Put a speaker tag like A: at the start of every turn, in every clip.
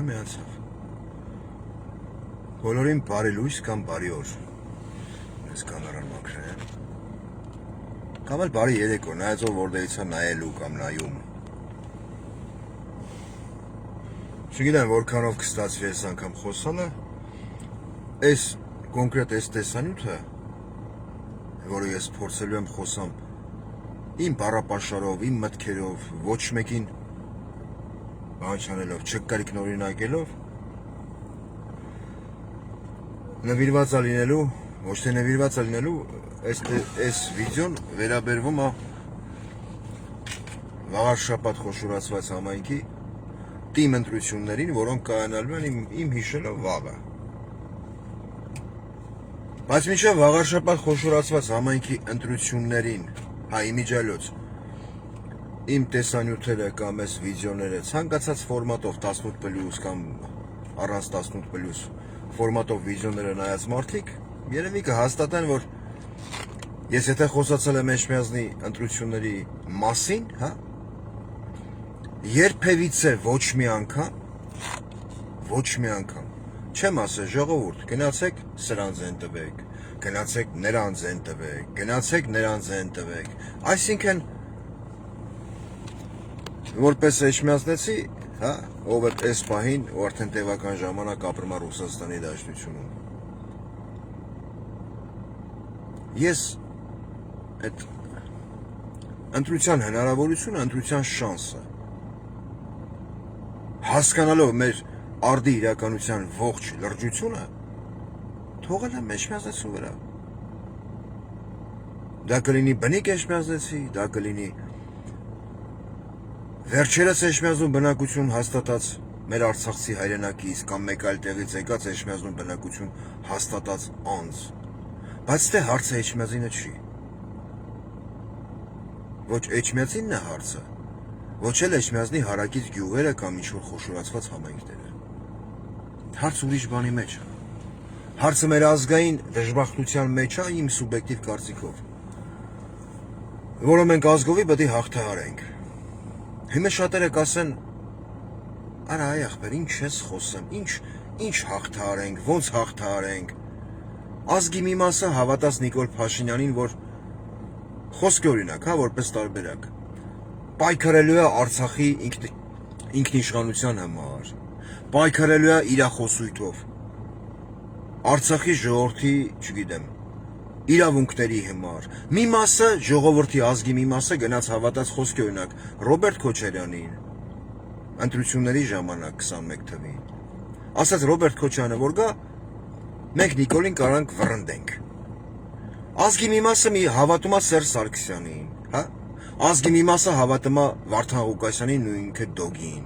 A: հա միացավ։ Բոլորին բարի լույս կամ բարի օր։ Ես կամերան մաքրեմ։ Կամ էլ բարի երեկո, նայած ով որտեղից է նայելու կամ նայում։ Չգիտեմ որքանով կստացվի այս անգամ խոսալը, այս կոնկրետ այս տեսանյութը, որը ես փորձելու եմ խոսամ իմ բառապաշարով, իմ մտքերով, ոչ մեկին բան չանելով, չկրկնօրինակելով, նվիրված է լինելու, ոչ թե նվիրված է լինելու, այս վիդեոն վերաբերվում է վաղար շաբաթ խոշորացված համայնքի թիմ ընտրություններին, որոնք կայանալու են իմ հիշելով վաղը։ Բայց մինչև վաղար շաբաթ խոշորացված համայնքի ընտրություններին, հա իմիջիայլոց, իմ տեսանյութերը կամ այս վիդեոները ցանկացած ֆորմատով 18+ կամ առանց 18+ ֆորմատով վիդեոները նայած մարդիկ երևի կհաստատեն, որ ես եթե խոսացել եմ Էջմիածնի ընտրությունների մասին, հա, երբևիցե ոչ մի անգամ չեմ ասել ժողովուրդ, գնացեք սրանց են տվեք, գնացեք նրանց են տվեք, գնացեք նրանց են տվեք, այսինքն որպես Էջմիածնեցի, հա, ով է այս պահին ու արդեն տևական ժամանակ ապրում է Ռուսաստանի Դաշնությունում։ Ես այդ ընտրության հնարավորությունը, ընտրության շանսը հասկանալով մեր արդի իրականության ողջ լրջությունը թողել եմ Էջմիածնեցու վրա։ Դա կլինի բնիկ Էջմիածնեցի, դա կլինի վերջերս Էջմիածնում բնակություն հաստատած մեր արցախցի հայրենակից կամ մեկ այլ տեղից եկած Էջմիածնում բնակություն հաստատած անձ, բայց դե հարցը Էջմիածինը չի։ Ոչ Էջմիածինն է հարցը, ոչ էլ Էջմիածնի հարակից գյուղերը կամ ինչ-որ խոշորացված համայնքները։ Հարց ուրիշ բանի մեջ է։ Հարցը մեր ազգային դժբախտության մեջ է իմ սուբյեկտիվ կարծիքով, որը մենք ազգովի պետք է հաղթահարենք։ Հիմա շատերը կասեն, արա այ ախպեր, ինչ ես խոսում, ինչ հաղթահարենք, ոնց հաղթահարենք։ Ազգի մի մասը հավատաց Նիկոլ Փաշինյանին, որ խոսքի օրինակ, հա, որպես տարբերակ, պայքարելու է Արցախի ինքնիշխանության համար, պայքարելու է իր խոսույթով, Արցախի ժողովրդի, չգիտեմ, իրավունքների համար։ Մի մասը, ժողովրդի ազգի մի մասը գնաց հավատաց խոսքի օրինակ Ռոբերտ Քոչարյանին, ընտրությունների ժամանակ 21 թվին, ասաց Ռոբերտ Քոչարյանը, որ գա, մենք Նիկոլին կարանք վռնդենք։ Ազգի մի մասը հավատում է Սերժ Սարգսյանին, հա? Ազգի մի մասը հավատում է Վարդան Ղուկասյանին ու ինքը Դոգին։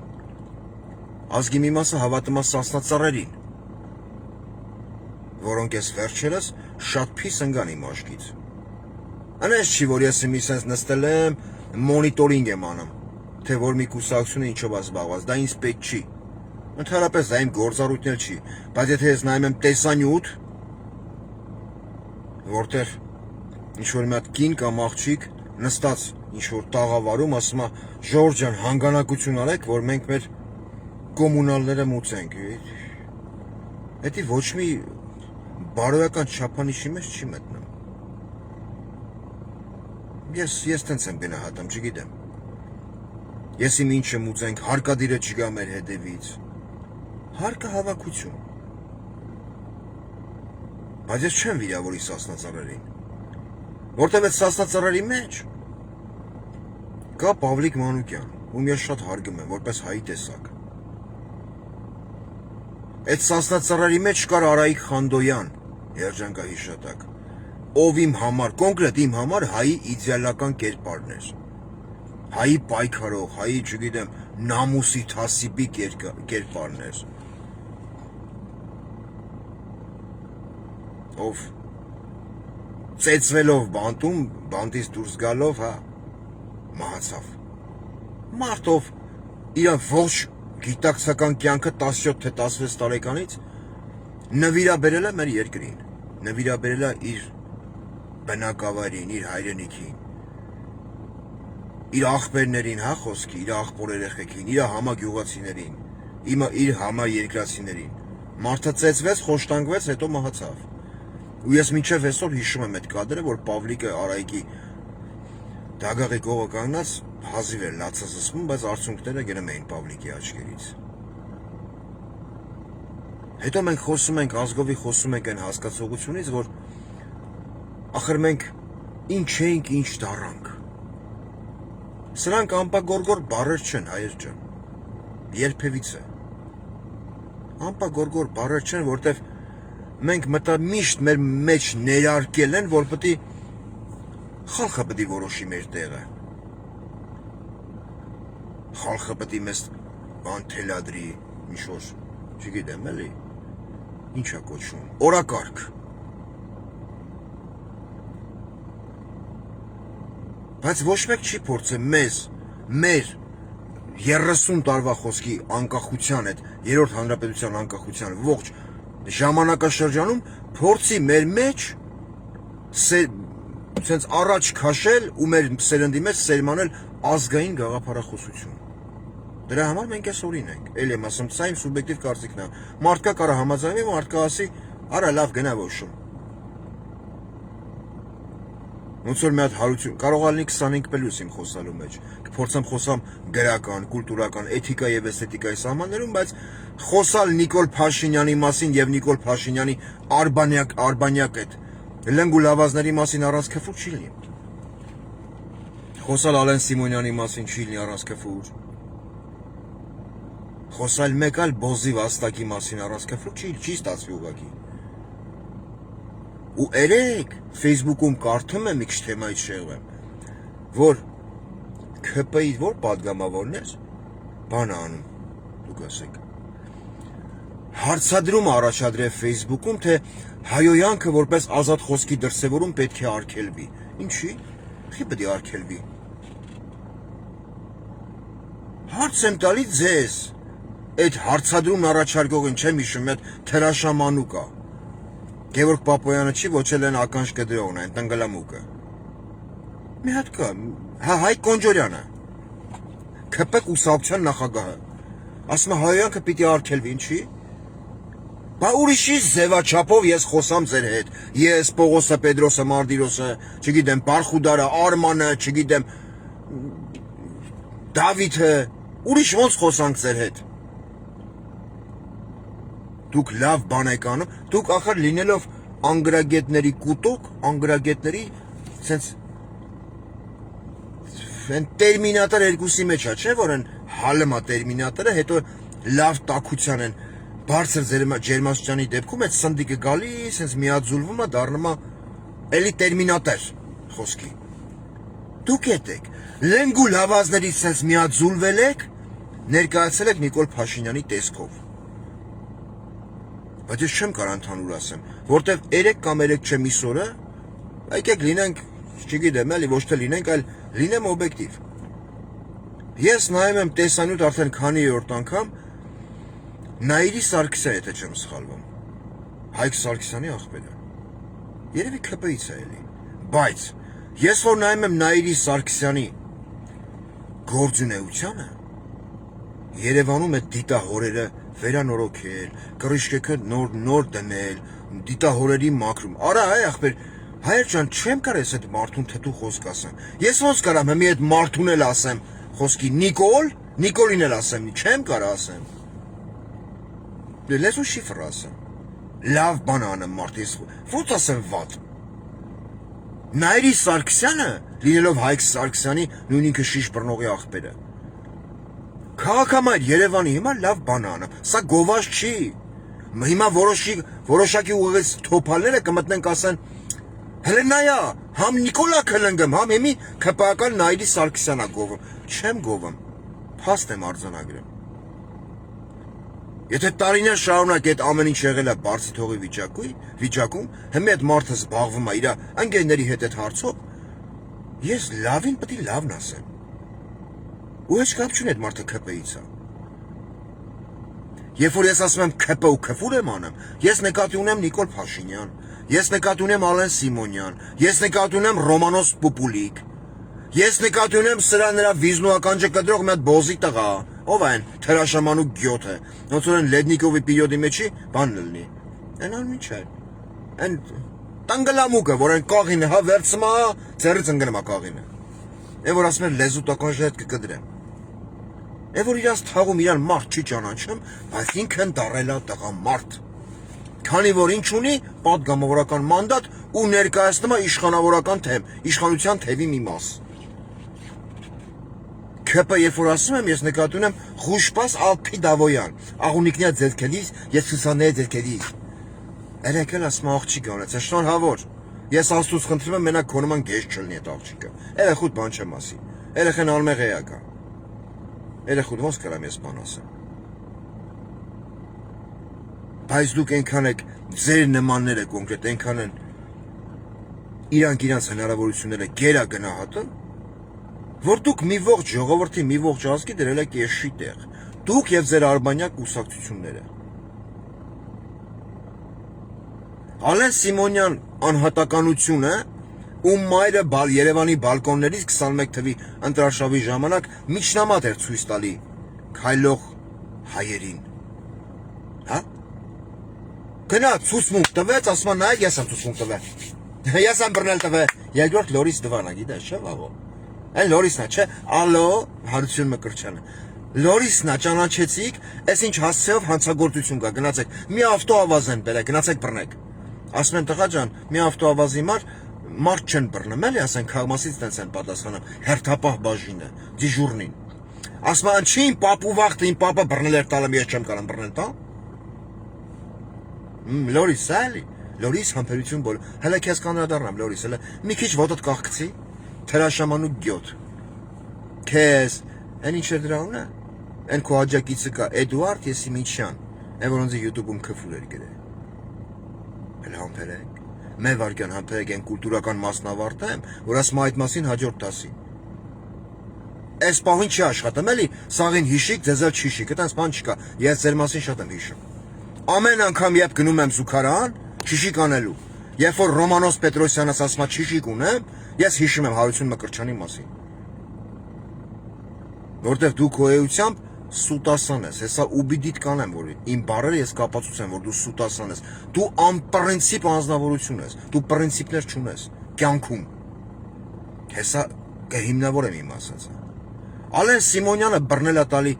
A: Ազգի մի մասը հավատում է Սասնա-Ծառերին, որոնք ես վերջերս շատ փիս ընկան իմ աչքից։ Անես չի, որ ես մի սենց նստել եմ, մոնիտորինգ եմ անում, թե որ մի կուսակցությունը ինչով է զբաղված, դա ինձ պետք չի։ Ընդհանրապես դա իմ գործառույթն էլ չի, բայց եթե ես նայում եմ տեսանյութ, որտեղ ինչ-որ մի հատ կին կամ աղջիկ նստած ինչ-որ տաղավարում ասում է Ժորժ ջան, հանգանակություն արեք, որ մենք մեր կոմունալները մուծենք։ Դա ոչ մի բարոյական չափանիշի մեջ չի մտնում։ Ես տենց եմ գնահատում, չգիտեմ։ Ես իմ ինչը մուծենք, հարկադիրը չգա մեր հետևից։ Հարկը հավաքություն։ Բայց ես չեմ վիրավորի Սասնա-Ծառերին, որտև այդ Սասնա-Ծառերի մեջ կա Պավլիկ Մանուկյան, ում ես շատ հարգում եմ, որպես հայի տեսակ։ Այդ Սասնա-Ծառերի մեջ կար Արայիկ Խանդոյան, երջանկահիշատակ, ով իմ համար, կոնկրետ իմ համար հայի իդեալական կերպարն էր, հայի պայքարող, հայի, չգիտեմ, նամուսի թասիբի կերպարն էր, ով ծեծվելով բանտում, բանտից դուրս գալով, հա, մահացավ։ Մարդ, ով իր ողջ գիտակցական կյանքը 17 թե 16 տարեկանից նվիրաբերել է մեր երկրին, նվիրաբերել է իր բնակավայրին, իր հայրենիքին, իր աղբերներին, հա խոսքի, իր աղբոր երեխեքին, իր համագյուղացիներին, իր համար երկրացիներին։ Մարդը ծեծվեց, խոշտանգվեց, հետո մահացավ։ Ու ես մինչև այսօր հիշում եմ այդ կադրը, որ Պավլիկը Արայիկի դագաղի կողը կանգնած հազիվ էր լացը զսպում, բայց արցունքները գնում էին Պավլիկի աչքերից։ Հետո մենք խոսում ենք, ազգովի խոսում ենք այն հասկացողությունից, որ ախր մենք ինչ էինք, ինչ դառանք։ Սրանք ամպագորգոր բառեր չեն, հայեր ջան։ Երբևիցե։ Ամպագորգոր բառեր չեն, որտեվ մենք միշտ մեր մեջ ներարկել են, որ պետք է խալխը պետք է որոշի մեր տեղը։ Խալխը պետք է մեզ բան թելադրի, ինչ-որ, չգիտեմ էլի, ինչ է կոչվում, օրակարգ։ Բայց ոչ մեկ չի փորձել մեզ, մեր 30 տարվա խոսքի անկախության հետ, երրորդ հանրապետության անկախության ողջ ժամանակաշրջանում փորձի մեր մեջ սենց առաջ քաշել ու մեր սերնդի մեջ սերմանել ազգային գաղափարախոսություն։ Դրա համար մենք այս օրին ենք։ Էլի եմ ասում, սա իմ սուբյեկտիվ կարծիքն է։ Մարդկա կարա համաձայնվի, մարդկա ասի, արա լավ գնա ոչում։ Ոնց որ մի հատ հարություն, կարող է լինի 25 պլյուս իմ խոսալու մեջ։ Կփորձեմ խոսամ գրական, կուլտուրական, էթիկա եւ էսթետիկայի սահմաններում, բայց խոսալ Նիկոլ Փաշինյանի մասին եւ Նիկոլ Փաշինյանի Արբանյակ այդ լնգ ու լավազների մասին առանց քֆուր չի լինի։ Խոսալ Ալեն Սիմոնյանի մասին չի լինի առանց քֆուր։ Խոսալ մեկ այլ Բոզի Վաստակի մասին առանց քֆուր չի ստացվի ուղղակի։ Ու երեք Facebook-ում կարդում եմ մի քիչ թեմայից շեղվեմ, որ ՔՊ-ի որ падգամավորն էր, բան անում, դուք ասեք։ Հարցադրում առաջադրել Facebook-ում, թե հայոյանքը որպես ազատ խոսքի դրսևորում պետք է արգելվի։ Ինչի՞։ Խի պետք է արգելվի։ Հարց եմ տալի ձեզ։ Այդ հարցադրումն առաջարկողին չեմ հիշում, այդ թրաշամանուկա։ Գևորգ Պապոյանը չի, ոչ էլ են ականջ կդրողն այն տնգլամուկը։ Մի հատ կա, Հայկ Կոնջորյանը, ՔՊ կուսակցության նախագահը, ասում է հայոյանքը պիտի արգելվի, ինչի՞։ Բա ուրիշի ձևաչափով ես խոսամ ձեր հետ, ես, Պողոսը, Պետրոսը, Մարտիրոսը, չգիտեմ, Բարխուդարը, Արմանը, չգիտեմ, Դավիթը, ուրիշ ոնց խոսանք ձեր հետ։ Դուք լավ բան եք անում, դուք ախր լինելով անգրագետների կուտոկ, անգրագետների սենց տերմինատոր երկուսի մեջ է, չէ՞ որ են հալմա տերմինատորը, հետո լավ տաքության են, բարձր ջերմաստիճանի դեպքում այդ սնդիկը գալի, սենց միաձուլվում է, դառնում է էլի տերմինատոր խոսքի։ Դուք եք, լենգ ու լավազներից սենց միաձուլվել եք, ներկայացել եք Նիկոլ Փաշինյանի տեսքով։ Բայց ես չեմ կարող ընդհանուր ասեմ, որտեվ 3 կամ 3 չեմ իսորը, եկեք լինենք, չգիտեմ, էլի ոչ թե լինենք, այլ լինեմ օբյեկտիվ։ Ես նայում եմ տեսանյութ արդեն քանի երրորդ անգամ Նայիրի Սարգսյանը, եթե չեմ սխալվում, Հայկ Սարգսյանի աղբերը, երևի ՔՊ-ից է էլի, բայց ես որ նայում եմ Նայիրի Սարգսյանի գործունեությանը, Երևանում այդ դիտահորերը վերանորոգել, կռիչկեքը նոր դնել, դիտահորերի մաքրում, արա այ ախպեր, հայեր ջան, չեմ կարող ես այդ մարդուն թթու խոսք ասեմ, ես ոնց կարամ հիմի այդ մարդուն էլ ասեմ, խոսքի Նիկոլին էլ ասեմ, չեմ կարող ասեմ, լեզու շիֆր ասեմ, լավ բան անեմ մարդ, ես ոնց ասեմ վատ, Նայիրի Սարգսյանը, լինելով Հայկ Սարգսյանի նույն ինքը շիշ բռնողի աղբերը, քաղաքամայր Երևանի հիմա լավ բան անեմ, սա գովազ չի, հիմա որոշակի ուղղից թոփալները կմտնենք ասեն, հələ նայա, համ Նիկոլա կլնգեմ, համ հիմի ՔՊ-ական Նայիրի Սարգսյանա գովում, չեմ գովում, փաստ եմ արձանագրեմ։ Եթե տարիներ շարունակ այդ ամեն ինչ եղել է բարձի թողի վիճակում, հիմա այդ մարդը զբաղվում է իր ընկերների հետ այդ հարցով, ես լավին պետք է լավն ասեմ։ Ու հեչ կապ չունի այդ մարդը ՔՊ-ից է։ Երբ որ ես ասում եմ ՔՊ ու քֆուր եմ անում, ես նկատի ունեմ Նիկոլ Փաշինյան, ես նկատի ունեմ Ալեն Սիմոնյան, ես նկատի ունեմ Ռոմանոս Պուպուլիկ, ես նկատի ունեմ սրա նրա վիզնու ականջը կտրող մի հատ բոզի տղա, Ով է այն թերաշամանու գյոթը։ Ոնց որ այն Լեդնիկովի պերիոդի մեջի բան լինի։ Այնան ինչ է։ Այն տանգլամուկը, որ այն կաղինը հա վերցմա, ծերից ընկնում է կաղինը։ Այն որ ասում են լեզու տականժը հետ կկդրեմ։ Այն որ իրանց թաղում իրան մարդ չի ճանաչում, բայց ինքն դառել է տղամարդ։ Քանի որ ինչ ունի պատգամավորական մանդատ ու ներկայացնում է իշխանավորական թեմ, իշխանության թևի մի մաս։ ՔՊ երբ որ ասում եմ, ես նկատի ունեմ Ղուշպաս Ալփիդավոյան, աղունիկնյա ձերքելիս, ես ցուսանների ձերքելիս։ Երեք էլ ասում աղջիկ անեց, շնորհավոր։ Ես Աստծուց խնդրում եմ մենակ քո նման գեշ չլինի այդ աղջիկը։ Երեխուդ բան չեմ ասի։ Երեխան անմեղեակ է։ Երեխուդ ոնց կարամ ես բան ասեմ։ Բայց դուք այնքան եք ձեր նմանները կոնկրետ այնքան են իրանց հնարավորությունները գերա գնահատում, որ դուք մի ողջ ժողովրդի, մի ողջ ազգի դրել եք եշի տեղ։ Դուք եւ ձեր արբանյակ կուսակցությունները։ Ալեն Սիմոնյան անհատականությունը, ում մայրը Երևանի բալկոններից 21 թվի ընտրարշավի ժամանակ միջնամատ էր ցույց տալի քայլող հայերին։ Հա? Գնա ցուցմունք տվեց, ասում նայեք, ես եմ ցուցմունք տվել։ Ես եմ բռնել տվել։ Երկրորդ Լորիս Դվանա, գիտես, չէ՞ վաղո։ Այն Լորիսն է, չէ՞։ Ալո, Հարություն Մկրտչյանը։ Լորիսն է, ճանաչեցիք, այս ինչ հասցեով հանցագործություն կա, գնացեք։ Մի ավտոավազեն բերեք, գնացեք բռնեք։ Ասում են տղա ջան, մի ավտոավազի մարդ չեն բռնում, էլի, ասեն քաղաքացիից տենց են պատասխանում, հերթապահ բաժինը, դիժուրնին։ Ասում են, չի իմ պապու վախտը, իմ պապը բռնել էր տալը, ես չեմ կարող բռնել տա։ Լորիս, էլի, Լորիս համբերություն բոլ։ Հələ քեզ կանրադառնամ, Լորիս, հələ մի քիչ ոտդ կաղկցի, թերաշամանու գյոթ։ Քեզ, այն ինչ էր դրա ունը։ Այն քո աջակիցը կա Էդուարդ Եսիմինչյան, այն որոնց YouTube-ում քֆուր էր գրել։ Հələ համբերեք։ Մեր վարկյան համբերեք այն կուլտուրական մասն ավարտեմ, որ ասում այդ մասին հաջորդ դասի։ Այս պահին չի աշխատում, էլի, սաղին հիշիկ, ձեզ էլ չհիշիկ, այդպես բան չկա։ Ես ձեր մասին շատ եմ հիշում։ Ամեն անգամ երբ գնում եմ զուգարան, շիշիկ անելու։ Երբ որ Ռոմանոս Պետրոսյանս ասում է շիշիկ ունեմ, ես հիշում եմ Հարություն Մկրտչյանի մասին։ Որտեվ դու քո էությամբ սուտասան ես, հեսա ուբիդիտ կանեմ, որ իմ բառերը ես կապացուցեմ, որ դու սուտասան ես։ Դու անպրինցիպ անձնավորություն ես, դու պրինցիպներ չունես կյանքում։ Հեսա կհիմնավորեմ իմ ասածը։ Ալեն Սիմոնյանը բռնել է տալի,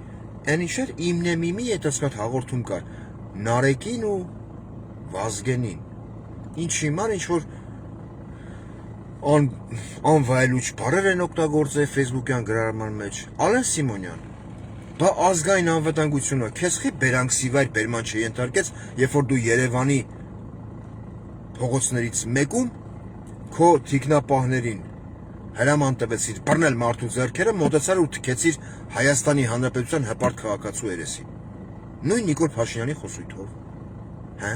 A: այն ինչ էր իմնեմիմի հետացած հաղորդում կար։ Նարեկին ու Վազգենին։ Ինչ հիմար ինչ որ անվայելուչ բառեր են օգտագործել Facebook-յան գրառման մեջ։ Ալեն Սիմոնյան։ Բա ազգային անվտանգությունը քեզ խի բերանքսիվայր բերման չենթարկեց, երբ որ դու Երևանի փողոցներից մեկում քո թիկնապահներին հրաման տվեցիր բռնել մարդու ձեռքերը, մոտեցար ու թքեցիր Հայաստանի Հանրապետության հպարտ քաղաքացու երեսին։ Նույն Նիկոլ Փաշինյանի խոսույթով։ Հա՞։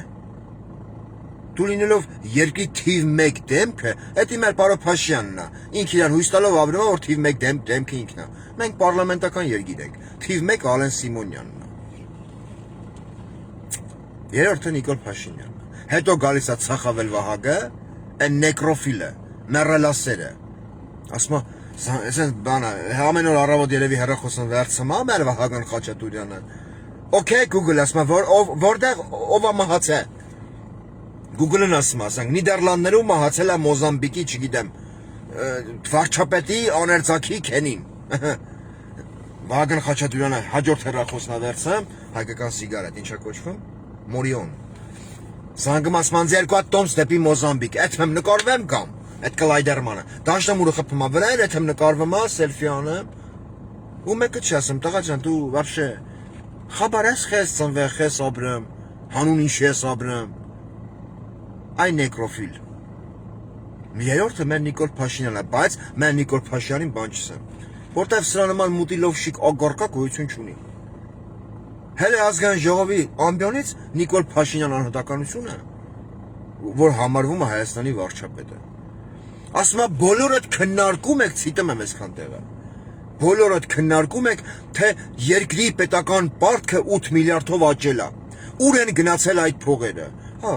A: Դու լինելով երկրի թիվ 1 դեմքը, դա մեր պարոն Փաշյանն է։ Ինքը իրան հույս տալով ապրում է, որ թիվ 1 դեմքը ինքն է։ Մենք պարլամենտական երկիր ենք։ Թիվ 1 Ալեն Սիմոնյանն է։ Երրորդը Նիկոլ Փաշինյանն է։ Հետո գալիս է Ցախավել Վահագը, այն նեկրոֆիլը, մեռելասերը։ Ասում է, ասեն բանը, ամեն օր առավոտ երևի հեռախոսն վերցնում է, մեր Վահագն Խաչատուրյանը։ Okay, Google ասում է, որտեղ ով է մահացել։ Google-ն ասում ասենք, Նիդերլանդներում մահացել է Մոզամբիկի, չգիտեմ, վարչապետի աներձակի քենին։ Վահագն Խաչատուրյանը հաջորդ հեռախոսն է վերցնում, հայկական սիգարետ, ինչա կոչվում։ Մորիոն։ Զանգում ասում են 2 հատ տոմս դեպի Մոզամբիկ, այդ եմ նկարվեմ կամ, այդ կլայդերմանը։ Դաշնամուրը խփում է վրա, այդ եմ նկարվում, սելֆի անեմ։ Ու մեկը չի ասում, տղա ջան, դու вообще խաբար ես խես ծնվել, խես ապրեմ, հանուն ինչ ես ապրեմ։ Այ նեկրոֆիլ։ Երրորդը մեր Նիկոլ Փաշինյանն է, բայց մեր Նիկոլ Փաշյանին բան չսեմ, որտեվ սրա նման մուտիլովշիկ ագորկա գոյություն չունի։ Հələ ազգային ժողովի ամբիոնից Նիկոլ Փաշինյան անհատականությունը, որ համարվում է Հայաստանի վարչապետը։ Ասում է բոլորդ քննարկում եք, ցիտում եմ այսքան տեղը։ Բոլորդ քննարկում եք, թե երկրի պետական պարտքը 8 միլիարդով աճել է։ Ուր են գնացել այդ փողերը։ Հա։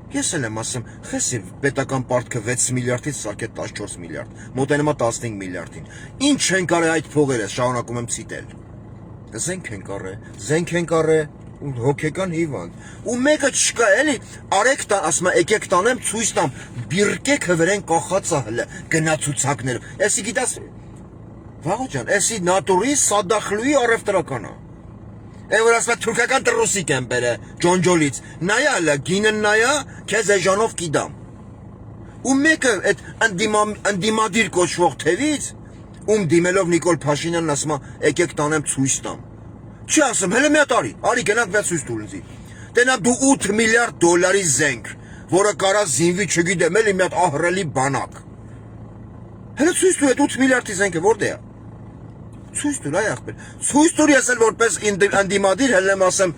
A: Ես էլ եմ ասում, խեսի պետական պարտքը 6 միլիարդից սարքեց 14 միլիարդ, մոտենում է 15 միլիարդին։ Ինչ են կարել այդ փողերը, շարունակում եմ ցիտել։ Զենք ենք առե, ու հոգեկան հիվանդ։ Ու մեկը չկա էլի, արեք տա, ասում է, եկեք տանեմ, ցույց տամ, բիրկեքը վրան կախած է հələ, գնա ցուցակներով։ Էսի գիտես, Վաղո ջան, էսի նատուրի սադախլուի առևտրական է։ Այն որ ասում է թուրքական տրուսիկ են բերե, ջոնջոլից։ Նայա հələ, գինն նայա, քեզ էժանով կիդամ։ Ու մեկը այդ ընդդիմադիր կոչվող թևից, դիմելով Նիկոլ Փաշինյանն ասում է, եկեք տանեմ ցույց տամ։ Չի ասում, հələ մի հատ արի գնանք վեր ցույց տուր ինձի։ Տենա դու 8 միլիարդ դոլարի զենք, որը կարա զինվի, չգիտեմ, էլի մի հատ ահռելի բանակ։ Հələ ցույց տուր այդ 8 միլիարդի զենքը որտե՞ղ է։ Ցույց տուր, այ ախպեր։ Ցույց տուր, ես էլ որպես ընդդիմադիր հələ եմ ասեմ,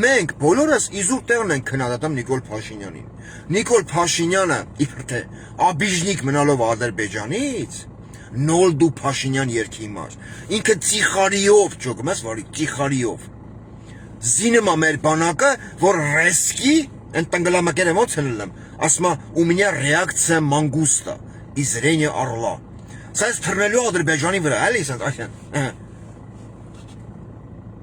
A: մենք բոլորս իզուր տեղն ենք քննադատում Նիկոլ Փաշինյանին։ Նիկոլ Փաշինյանը, իբր թե աբիժնիկ մնալով Ադրբեջանից, Նոլդու Փաշինյան երկի հիմար։ Ինքը ծիխարիով, ճոգում ես վարի, ծիխարիով։ Զինում է մեր բանակը, որ ռեսկի, են տնգլամակերը ոնց են լեմ, ասում է, у меня реакция мангуста, и зрение орла։ Սա ես թռնելու Ադրբեջանի վրա, էլի սենց, այսեն։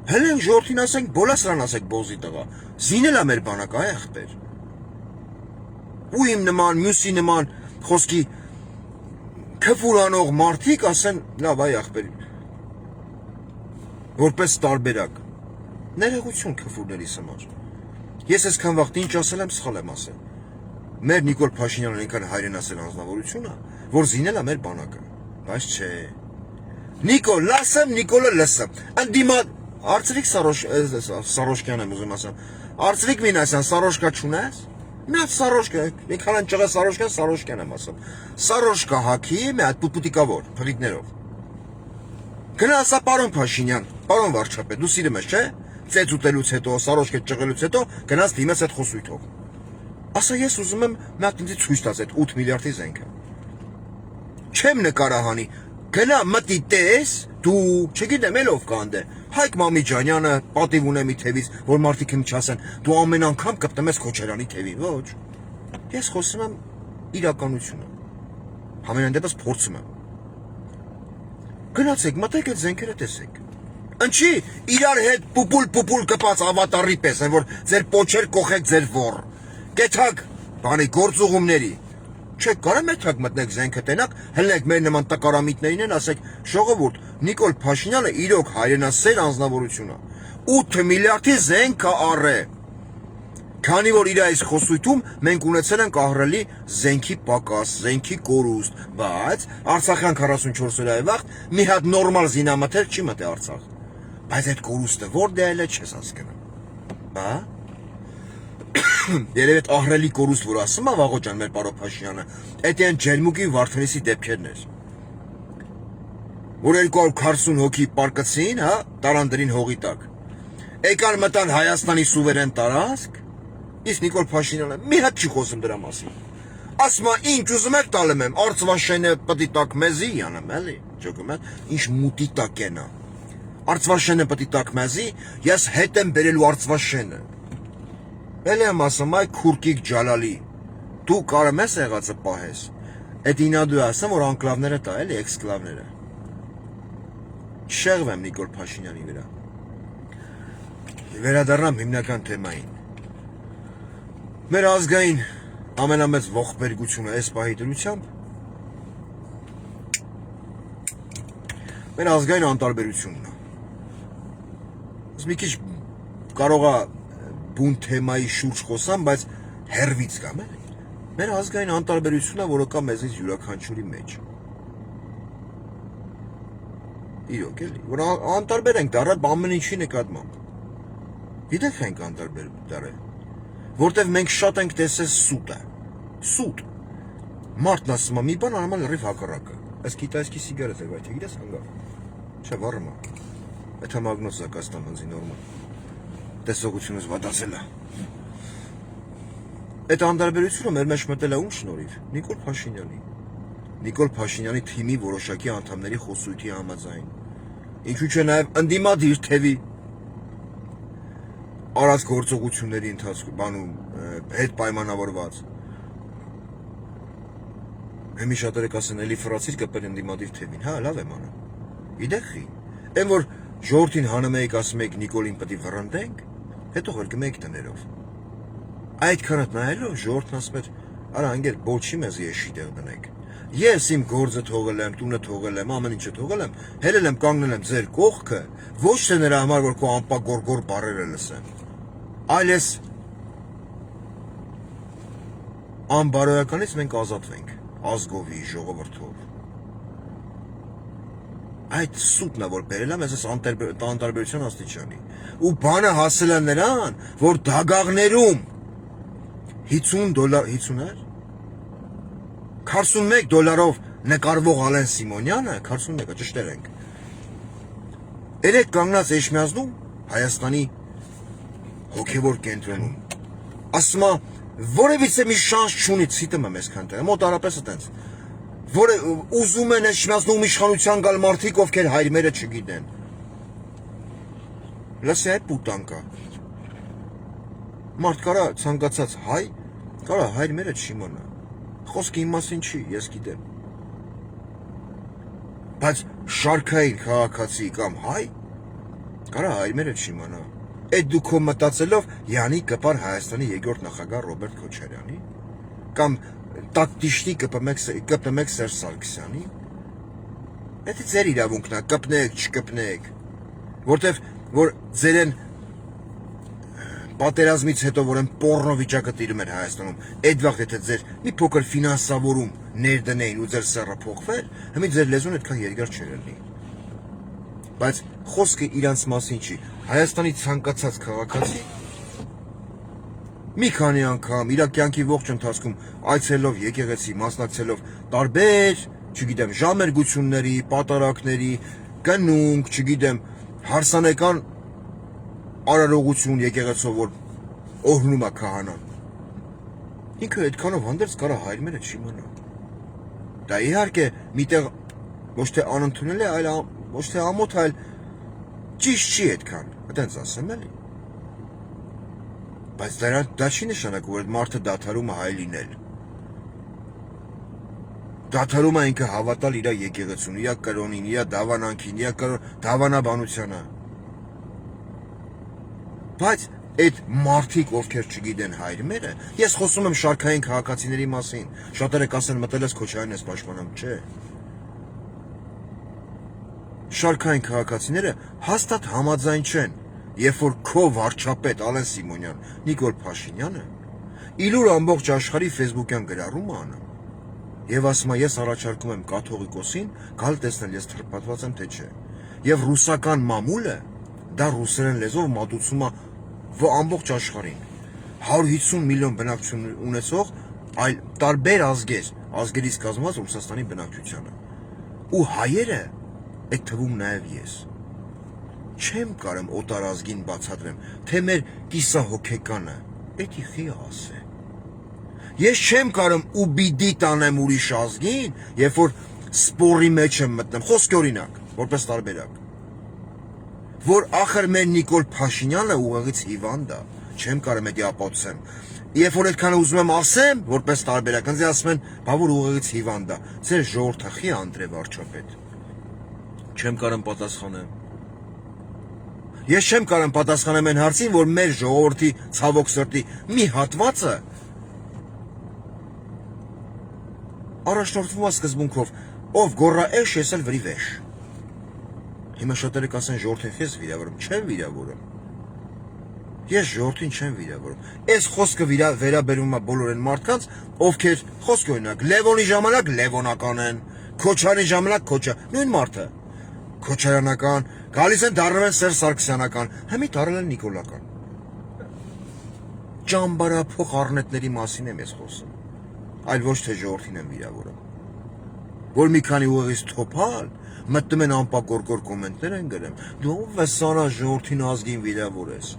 A: Հələ ժողովրդին ասենք, բոլասրան ասեք բոզի տղա, զինել է մեր բանակը, այ ախպեր։ Ու իմ նման, մյուսի նման, խոսքի քֆուրանող մարդիկ ասեն, լավ, այ ախպեր, որպես տարբերակ, ներողություն քֆուրներիս համար։ Ես այսքան վաղ ինչ ասել եմ, սխալ եմ ասել։ Մեր Նիկոլ Փաշինյանն այնքան հայրենասեր անձնավորություն է, որ զինել է մեր բանակը, բայց չէ։ Նիկոլ, լասեմ, Նիկոլը լսեմ։ Ընդդիմադ Արծվիկ Սարոշկյան եմ ուզում ասեմ։ Արծվիկ Մինասյան, Սարոշկա չունես։ Մի հատ Սարոշկա, մի քան ճղա Սարոշկյան եմ ասում։ Սարոշկա հակի, մի հատ պուպուտիկավոր, փղիկներով։ Գնա ասա պարոն Փաշինյան, պարոն վարչապետ, դու սիրում ես, չէ՞։ Ծեծ ուտելուց հետո, Սարոշկա ճղելուց հետո գնաց դիմես այդ խոսույթով։ Ասա ես ուզում եմ մի հատ ինձ ցույց տաս այդ 8 միլիարդի զենքը։ Չեմ նկարահանի, գնա մտի տես, դու, չգիտեմ, ելով կանդ է։ Հայկ Մամիջանյանը պատիվ ունեմ մի թևից, որ մարդիկ իմ չասեն, դու ամեն անգամ կպտեմ ես Քոչարյանի թևին, ոչ։ Ես խոսում եմ իրականությունը։ Համենայն դեպս փորձում եմ։ Գնացեք, մտեք այդ զենքերը տեսեք։ Ընչի, իրար հետ պուպուլ կպած ավատարի պես են, որ ձեր պոչեր կողեք ձեր վոր։ Կեթակ, բանի գործուղումների։ Չեք կարա մեթակ մտնեք զենքը տենակ, հլնեք մեր նման տկարամիտներին են, ասեք, ժողովուրդ, Նիկոլ Փաշինյանը իրոք հայրենասեր անձնավորություն է։ 8 միլիարդի զենք առե։ Քանի որ իր այս խոսույթում մենք ունեցել ենք ահռելի զենքի պակաս, զենքի կորուստ, բայց Արցախյան 44 օրյա վաղ մի հատ նորմալ զինամթեր չի մտե Արցախ։ Բայց այդ կորուստը որտե՞ղ է չես հասկանում։ Հա? Երևի այդ ահռելի կորուստ, որ ասում է Վաղո ջան մեր պարոն Փաշինյանը, այդ այն ջերմուկի Վարդանեսի դեպքերն էր։ Որ 240 հոգի պարկացին, հա, տարան դրին հողի տակ։ Եկան մտան Հայաստանի սուվերեն տարածք, իսկ Նիկոլ Փաշինյանը մի հատ չի խոսում դրա մասին։ Ասում է, ինչ ուզում եք տալեմ եմ, Արցվաշենը պտի տակ մեզի յանեմ, էլի, ճոգում եք, ինչ մուտի տակ ենա։ Արցվաշենը պտի տակ մեզի, ես հետ եմ բերելու Արցվաշենը։ Էլ եմ ասում, այ քուրկիկ ջալալի, դու կարում ես եղածը պահես։ Այդ ինադու ասեմ, որ անկլավները տա, էլի, էքսկլավները։ Շեղվեմ Նիկոլ Փաշինյանի վրա։ Վերադառնամ հիմնական թեմային։ Մեր ազգային ամենամեծ ողբերգությունը այս պահի դրությամբ մեր ազգային անտարբերությունն է։ Ես մի քիչ կարող է բուն թեմայի շուրջ խոսամ, բայց հերվից կամ է։ Մեր ազգային անտարբերությունը, որը կա մեզից յուրաքանչյուրի մեջ։ Իրոք էլի, որ անտարբեր ենք դառել ամեն ինչի նկատմամբ։ Գիտեք ենք անտարբեր դառել, որտեվ մենք շատ ենք տեսել սուտը։ Սուտ։ Մարդն ասում է մի բան, անում է լրիվ հակառակը։ Այս կիտայսկի սիգարետ է, բայց գիտես հանգավ։ Չէ, վառում է։ Այդ համագնոց զակաստան բնզի նորմալ։ Տեսողությունս վատացել է։ Այդ անտարբերությունը մեր մեջ մտել է ում շնորհիվ։ Նիկոլ Փաշինյանի։ Նիկոլ Փաշինյանի թիմի որոշակի անդամների խոսույթի համաձայն։ Ինչու՞ չէ նաև ընդդիմադիր թևի արած գործողությունների ընթացքում բանում հետ պայմանավորված։ Հիմի շատերը կասեն, էլի ֆրացիր կպեր ընդդիմադիր թևին, հա, լավ եմ անում։ Գիտեք խի, այն որ Ժողովրդին հանում եք, ասում եք Նիկոլին պետք է վռնդենք, հետո հրկում եք տներով։ Այդքան էլ նայելով ժողովրդն ասում էր, արա անգեր բոլչի մեզ եշի տեղ դնեք։ Ես իմ գործը թողել եմ, տունը թողել եմ, ամեն ինչը թողել եմ, հելել եմ կանգնել եմ ձեր կողքը, ոչ թե նրա համար որ քո անպագորգոր բառերը լսեմ, այլ ես անբարոյականից մենք ազատվենք ազգովի ժողովրդով։ Այդ սուտն է որ բերել եմ ես անտարբերության աստիճանի։ Ու բանը հասել է նրան, որ դագաղներում $50 $41 նկարվող Ալեն Սիմոնյանը, 41-ը ճշտեր ենք։ Երեք կանգնած Էջմիածնում, Հայաստանի հոգևոր կենտրոնում, ասում է, որևիցե մի շանս չունի ցիտը մեզ քանտը, մոտարապես այտենց, որ ուզում են Էջմիածնում իշխանության գալ մարդիկ, ովքեր հայրմերը չգիտեն։ Լսի այդ պուտանկա։ Մարդ կարա ցանկացած հայ, կարա հայրմերը չիմանա։ Խոսքը իմ մասին չի, ես գիտեմ։ Բայց շարքային քաղաքացի կամ հայ, կարա հայրմերը չիմանա։ Այդ դու քո մտածելով Յանի կպար Հայաստանի երկրորդ նախագահ Ռոբերտ Քոչարյանի կամ տակտիշնի կպնեք Սերժ Սարգսյանի։ Դա ձեր իրավունքն է, կպնեք, չկպնեք։ Որտեվ որ ձերեն պատերազմից հետո որ են պոռնո վիճակը տիրում էր Հայաստանում, այդ վաղ եթե ձեր մի փոքր ֆինանսավորում ներդնեին ու ձեր սեռը փոխվեր, հիմա ձեր լեզուն այդքան երկար չէր լինի։ Բայց խոսքը իրանց մասին չի։ Հայաստանի ցանկացած քաղաքացի մի քանի անգամ իր կյանքի ողջ ընթացքում այցելով եկեղեցի, մասնակցելով տարբեր, չգիտեմ, ժամերգությունների, պատարակների, կնունկ, չգիտեմ, հարսանեկան արարողություն եկեղեցով որ օրհնում է քահանան։ Ինքը այդքանով հանդերձ կարա հայրմերը չիմանա։ Դա իհարկե միտեղ ոչ թե անընդունել է, այլ ոչ թե ամոթ, այլ ճիշտ չի այդքան, այտենց ասեմ էլի։ Բայց դա չի նշանակում, որ այդ մարդը դադարում է հայ լինել։ Դադարում է ինքը հավատալ իր եկեղեցուն, իր կրոնին, իր դավանանքին, իր դավանաբանությանը։ Բայց այդ մարդիկ, ովքեր չգիտեն հայրմերը, ես խոսում եմ շարքային քաղաքացիների մասին, շատերը կասեն մտել ես Քոչարյանին ես պաշտպանում, չէ։ Շարքային քաղաքացիները հաստատ համաձայն չեն, երբ որ քո վարչապետ Ալեն Սիմոնյան, Նիկոլ Փաշինյանը իլուր ամբողջ աշխարհի ֆեյսբուքյան գրառում անում եւ ասում է ես առաջարկում եմ կաթողիկոսին գալ տեսնել ես թրպատված եմ թե չէ։ Եվ ռուսական մամուլը դա ռուսերեն լեզվով մատուցում է ամբողջ աշխարհին 150 միլիոն բնակչություն ունեցող այլ տարբեր ազգերից կազմված Ռուսաստանի բնակչությանը։ Ու հայերը այդ թվում նաև ես չեմ կարեմ օտարազգին բացատրեմ, թե մեր կիսահոգեկանը էդի խիաս է։ Ես չեմ կարեմ ուբիդի տանեմ ուրիշ ազգին, երբ որ սպորի մեջ եմ մտնում, խոսքի օրինակ, որպես տարբերակ։ Որ ախր մեր Նիկոլ Փաշինյանը ուղղակի հիվանդ է, չեմ կարեմ էդի ապացուցեմ։ Երբ որ այդքանը ուզում եմ ասեմ, որպես տարբերակ, ինձ ասում են, բա որ ուղղակի հիվանդ է, ձեր ժողովուրդը խի Անդրե վարչապետ։ Չեմ կարեմ պատասխանեմ։ Ես չեմ կարեմ պատասխանեմ այն հարցին, որ մեր ժողովրդի ցավոք սրտի մի հատվածը առաջնորդվում է սկզբունքով, ով գոռա էշ, ես էլ վրի վեշ։ Հիմա շատերը կասեն ժողովրդին ես վիրավորում, չեմ վիրավորում։ Ես ժողովրդին չեմ վիրավորում։ Այս խոսքը վերաբերում է բոլոր այն մարդկանց, ովքեր խոսք օրինակ Լևոնի ժամանակ Լևոնական են, Քոչարյանի ժամանակ նույն մարդը։ Քոչարյանական, գալիս են դառնում են Սերժ Սարգսյանական, հիմա դառել են Նիկոլական։ Ճամբարափոխ առնետների մասին եմ ես խոսում, այլ ոչ թե ժողովրդին եմ վիրավորում։ Որ մի քանի ուղեղից թոփալ մտնում են անպակորկոր կոմենտներ են գրում, դու ով ես սանա ժողովրդին ազգին վիրավորես։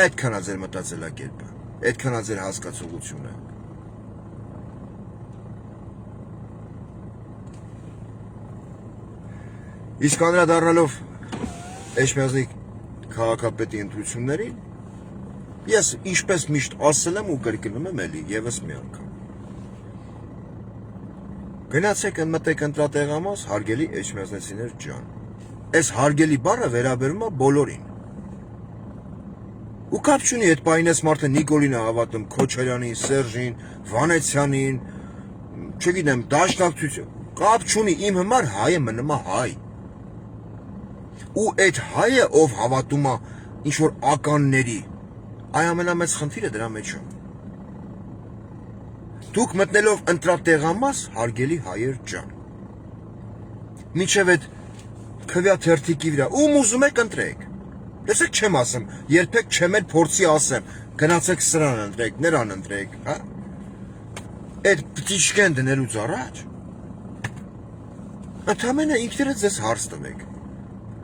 A: Այդքան է ձեր մտածելակերպը, այդքան է ձեր հասկացողությունը։ Իսկ անդրադառնալով Էջմիածնի քաղաքապետի ընտրություններին, ես ինչպես միշտ ասել եմ ու կրկնում եմ էլի եւս մի անգամ։ Գնացեք ընմտեք ընտրատեղամաս, հարգելի էջմիածնեցիներ ջան։ այս հարգելի բառը վերաբերում է բոլորին։ Ու կապ չունի այդ պահին ես մարդը Նիկոլին է հավատում, Քոչարյանին, Սերժին, Վանեցյանին, չգիտեմ, Դաշնակցություն, կապ չունի, իմ համար հայը մնում է հայ։ Ու այդ հայը, ով հավատում է ինչ-որ ականների, այ ամենամեծ խնդիրը դրա մեջ է։ Դուք մտնելով ընտրատեղամաս, հարգելի հայեր ջան, մինչև այդ քվյա թերթիկի վրա, ում ուզում եք ընտրեք։ Լսեք չեմ ասում, երբեք չեմ էլ փորձի ասեմ, գնացեք սրան ընտրեք, նրան ընտրեք, հա։ Այդ պտիչկեն դնելուց առաջ, ընդամենը ինքներդ ձեզ հարց տվեք։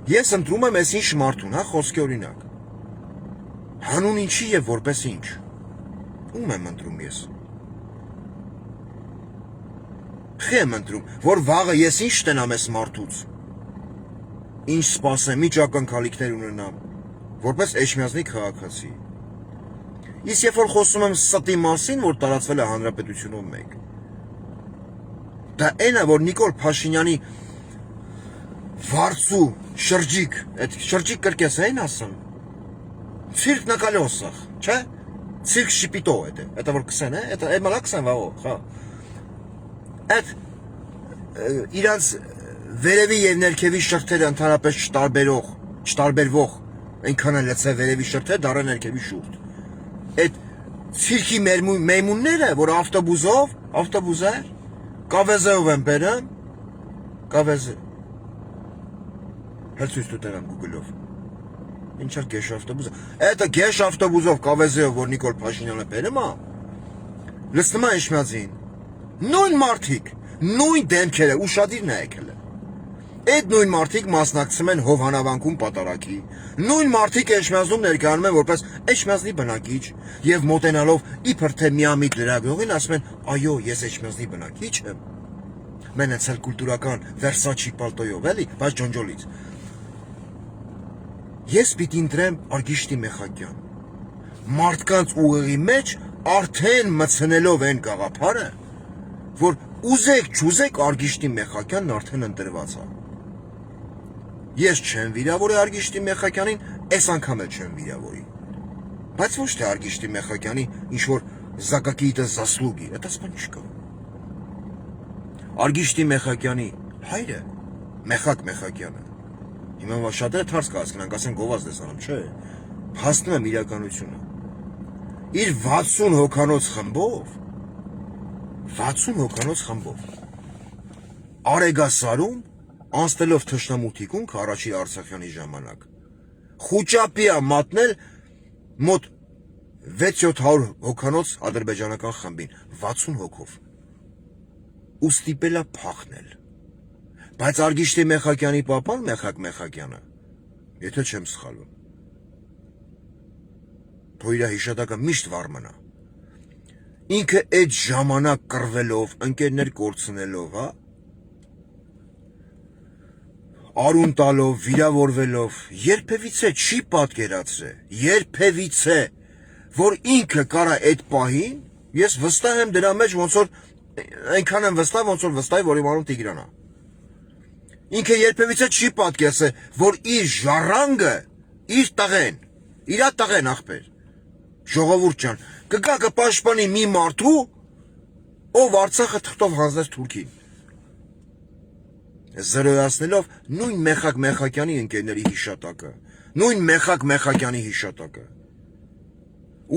A: Ես ընտրում եմ այս ինչ մարդուն, հա, խոսքի օրինակ։ Հանուն ինչի եւ որպես ինչ։ Ում եմ ընտրում ես։ Խի եմ ընտրում, որ վաղը ես ինչ տնամ այս մարդուց։ Ինչ սպասեմ, ինչ ակնկալիքներ ունենամ, որպես Էջմիածնի քաղաքացի։ Իսկ երբ որ խոսում եմ ստի մասին, որ տարածվել է հանրապետությունում մեկ, դա այն է, որ Նիկոլ Փաշինյանի վարձու շրջիկ, այդ շրջիկ կրկես այն ասում, ցիրկ на колесах, չէ, ցիրկ շիպիտո это որ կսեն, это մալա կսեն վաղո, հա, այդ իրանց վերևի եւ ներքևի շրթերը ընդհանրապես չտարբերվող, այնքան էլ լցե վերևի շրթերը դառը ներքևի շուրջ, այդ ցիրկի մեյմունները, որ ավտոբուզեր, կավեզեով են բերում, կավեզե, հել ցույց տուտերան Google-ով, ինչա գեշ ավտոբուզը, это գեշ ավտոբուզով, կավեզեով, որ Նիկոլ Փաշինյանը բերում է, լցնում է Էջմիածին, նույն մարդիկ, նույն դեմքերը, ուշադիր նայեք հələ, այդ նույն մարդիկ մասնակցում են Հովհանավանքում պատարակի, նույն մարդիկ Էջմիածնում ներկայանում են որպես Էջմիածնի բնակիչ եւ մոտենալով իբր թե միամիտ լրագրողին ասում են, այո, ես Էջմիածնի բնակիչ եմ, մենացել կուլտուրական Վերսաչի պալտոյով, էլի, բայց ջոնջոլից։ Ես պիտի ընտրեմ Արգիշտի Մեխակյան, մարդկանց ուղեղի մեջ արդեն մցնելով են գաղափարը, որ ուզեք չուզեք Արգիշտի Մեխակյանն արդեն ընտրված է։ Ես չեմ վիրավորի Արգիշտի Մեխակյանին, այս անգամ էլ չեմ վիրավորի։ Բայց ոչ թե Արգիշտի Մեխակյանի ինչ-որ զակակիիտը զասլուգի, это սպան չկա։ Արգիշտի Մեխակյանի հայրը, Մեխակ Մեխակյանը, հիմա շատերը թարս կհասկանան, ասեն գովազդ ես անում, չէ, հասնում եմ իրականությունը։ Իր 60 հոգանոց խմբով, Արեգասարում, անցնելով թշնամութիկունք առաջի Արցախյանի ժամանակ, խուճապի է մատնել մոտ 6-700 հոգանոց ադրբեջանական խմբին, 60 հոգով, ու ստիպել է փախնել, բայց Արգիշտի Մեխակյանի պապան Մեխակ Մեխակյանը, եթե չեմ սխալվում, թող իր հիշատակը միշտ վառ մնա, ինքը այդ ժամանակ կռվելով, ընկերներ կորցնելով, հա, արուն տալով, վիրավորվելով, երբևիցե չի պատկերացրել, որ ինքը կարա այդ պահին, ես վստահ եմ դրա մեջ ոնց որ, այնքան եմ վստահ, ոնց որ վստահ, որ իմ անուն Տիգրանա։ Ինքը երբևիցե չի պատկերացրել, որ իր ժառանգը, իր տղեն ախպեր, ժողովուրդ ջան, կգա կպաշտպանի մի մարդու, ով Արցախը թղթով հանձնեց Թուրքին։ Զրոյացնելով նույն Մեխակ Մեխակյանի ընկերների հիշատակը, նույն Մեխակ Մեխակյանի հիշատակը,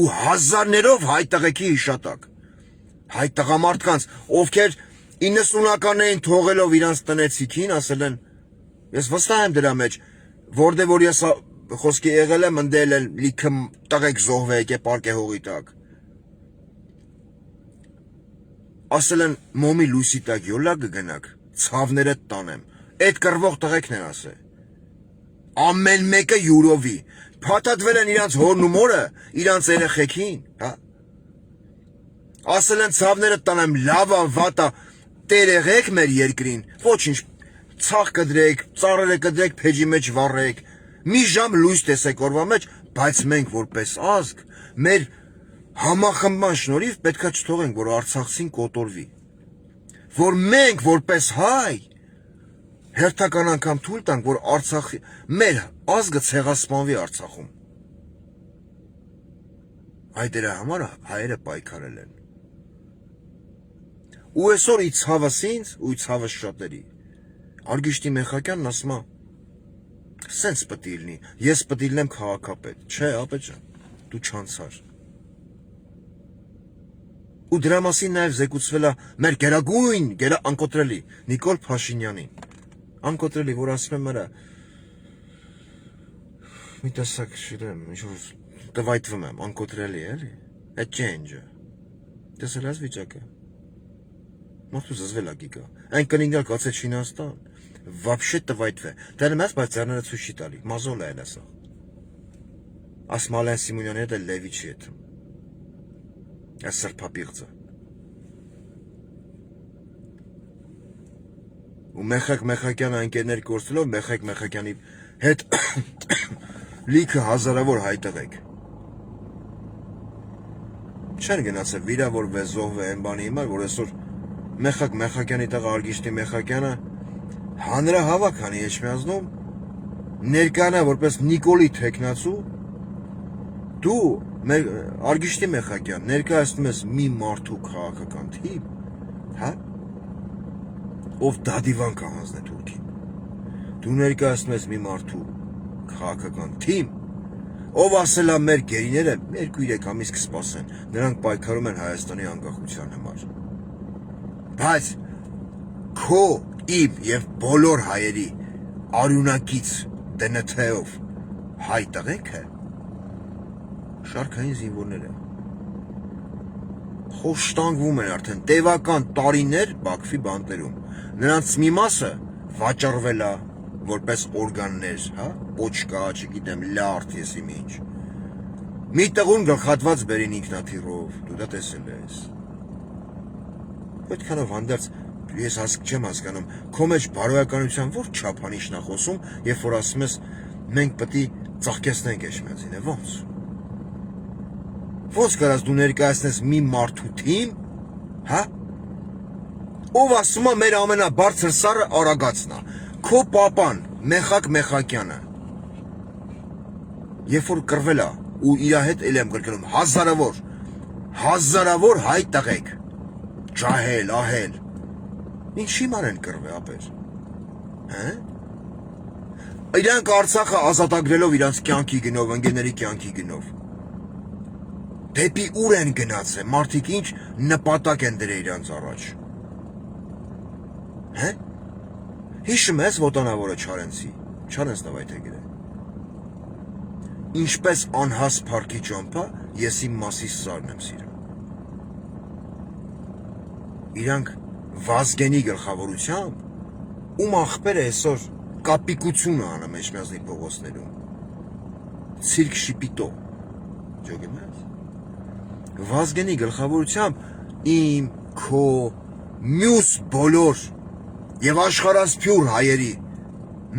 A: ու հազարներով հայ տղեկի հիշատակ, հայ տղամարդկանց, ովքեր 90-ականներին թողելով իրանց տնեցիքին, ասել են, ես վստահ եմ դրա մեջ, որտեղ որ ես խոսքի եղել եմ, ընդել եմ, լիքը տղեկ զոհվեք է պարկե հողի տակ, ասել են մոմի լույսի տակ յոլա կգնաք, ցավները տանեմ, այդ կռվող տղեկն են ասել, ամեն մեկը յուրովի, փաթաթվել են իրանց հորն ու մորը, իրանց երեխեքին, հա, ասել են ցավները տանեմ, լավա, վատա, տերեղեք մեր երկրին, ոչինչ, ցախ կդրեք, ծառերը կդրեք, փեջի մեջ վառեք, մի ժամ լույս տեսեք օրվա մեջ, բայց մենք որպես ազգ, մեր համախմբման շնորհիվ պետքա չթողենք, որ արցախցին կոտորվի, որ մենք որպես հայ, Հերթական անգամ թույլ տանք, որ Արցախի մեր ազգը ցեղասպանվի Արցախում։ Այդ դրա համար հայերը պայքարել են։ Ու այսօր ի ցավս ինձ, ու ի ցավս շատերի։ Արգիշտի Մեխակյանն ասում է, սենց պետք է լինի, ես պետք է լինեմ քաղաքապետ, չէ, ապետ ջան, դու չանցար։ Ու դրա մասին նաև զեկուցվել է մեր գերագույն, անկոտրելի Նիկոլ Փաշինյանին։ Անկոտրելի, որ ասում եմ արա, մի տեսակ, չգիտեմ, ինչ-որ տվայտվում եմ, անկոտրելի, էլի, այդ չէ ինջը, տեսել ես վիճակը, մարդու զզվել է գիկա, այն կնինգալ կացե Չինաստան, վապշե տվայտվե, դերում ես, բայց ձեռները ցույց չի տալի, մազոլ է էլ ասա, ասմալեն Սիմոնյանի հետ էլ լևի չի եթում, այս սրպապիղձը, ու Մեխակյանը ընկերներ կորցելով, Մեխակյանի հետ լիքը հազարավոր հայտեղեք, չեն գնացել վիրավորվե, զոհվե, են բանի հիմար, որ այսօր Մեխակյանի տղա Արգիշտի Մեխակյանը հանրահավաք անի Էջմիածնում, ներկանա որպես Նիկոլի թեկնածու, դու Արգիշտի Մեխակյան ներկայացնում ես մի մարդու քաղաքական թիմ, հա, ով դադիվան կհանձնե Թուրքին, դու ներկայացնում ես մի մարդու քաղաքական թիմ, ով ասել է մեր գերիները 2-3 ամիս կսպասեն, նրանք պայքարում են Հայաստանի անկախության համար։ Բայց քո, իմ եւ բոլոր հայերի արյունակից ԴՆԹ-ով հայ տղեկը շարքային զինվորները խոշտանգվում են արդեն տևական տարիներ Բաքվի բանտերում։ Նրանց մի մասը վաճառվել է որպես օրգաններ, հա, պոչկա, չգիտեմ, լարդ, ես իմ ինչ։ Մի տղուն գլխատված բերին ինքնաթիռով, դու դա տեսել ես։ Այդքանով հանդերձ ես չեմ հասկանում, քո մեջ բարոյականության որ չափանիշն է խոսում, երբ որ ասում ես մենք պետք է ծաղկեցնենք Էջմիածին, ոնց։ Ոնց կարաս դու ներկայացնես մի մարդու թիմ, հա, ով ասում է մեր ամենաբարձր սառը Արագածն է, քո պապան Մեխակյանը, երբ որ կռվել է ու իր հետ էլ եմ կրկնում հազարավոր հայ տղեկ, ջահել, ահել, ինչի ման են կռվել ապեր, հա, իրանք Արցախը ազատագրելով իրանց կյանքի գնով, ընկերների կյանքի գնով, դեպի ուր են գնացել, մարդիկ ինչ նպատակ են դրել իրանց առաջ, հա, հիշում ես ոտանավորը Չարենցն ավայթ է գրել, ինչպես անհաս փառքի ճամփա, ես իմ մասիս սարն եմ սիրում, իրանք Վազգենի գլխավորությամբ, ում ախպերը այսօր կապիկությունը անում Էջմիածնի փողոցներում, ցիրկ շիպիտո, ջոգեմ ես, Վազգենի գլխավորությամբ իմ, քո, մյուս բոլոր եւ աշխարհասփյուր հայերի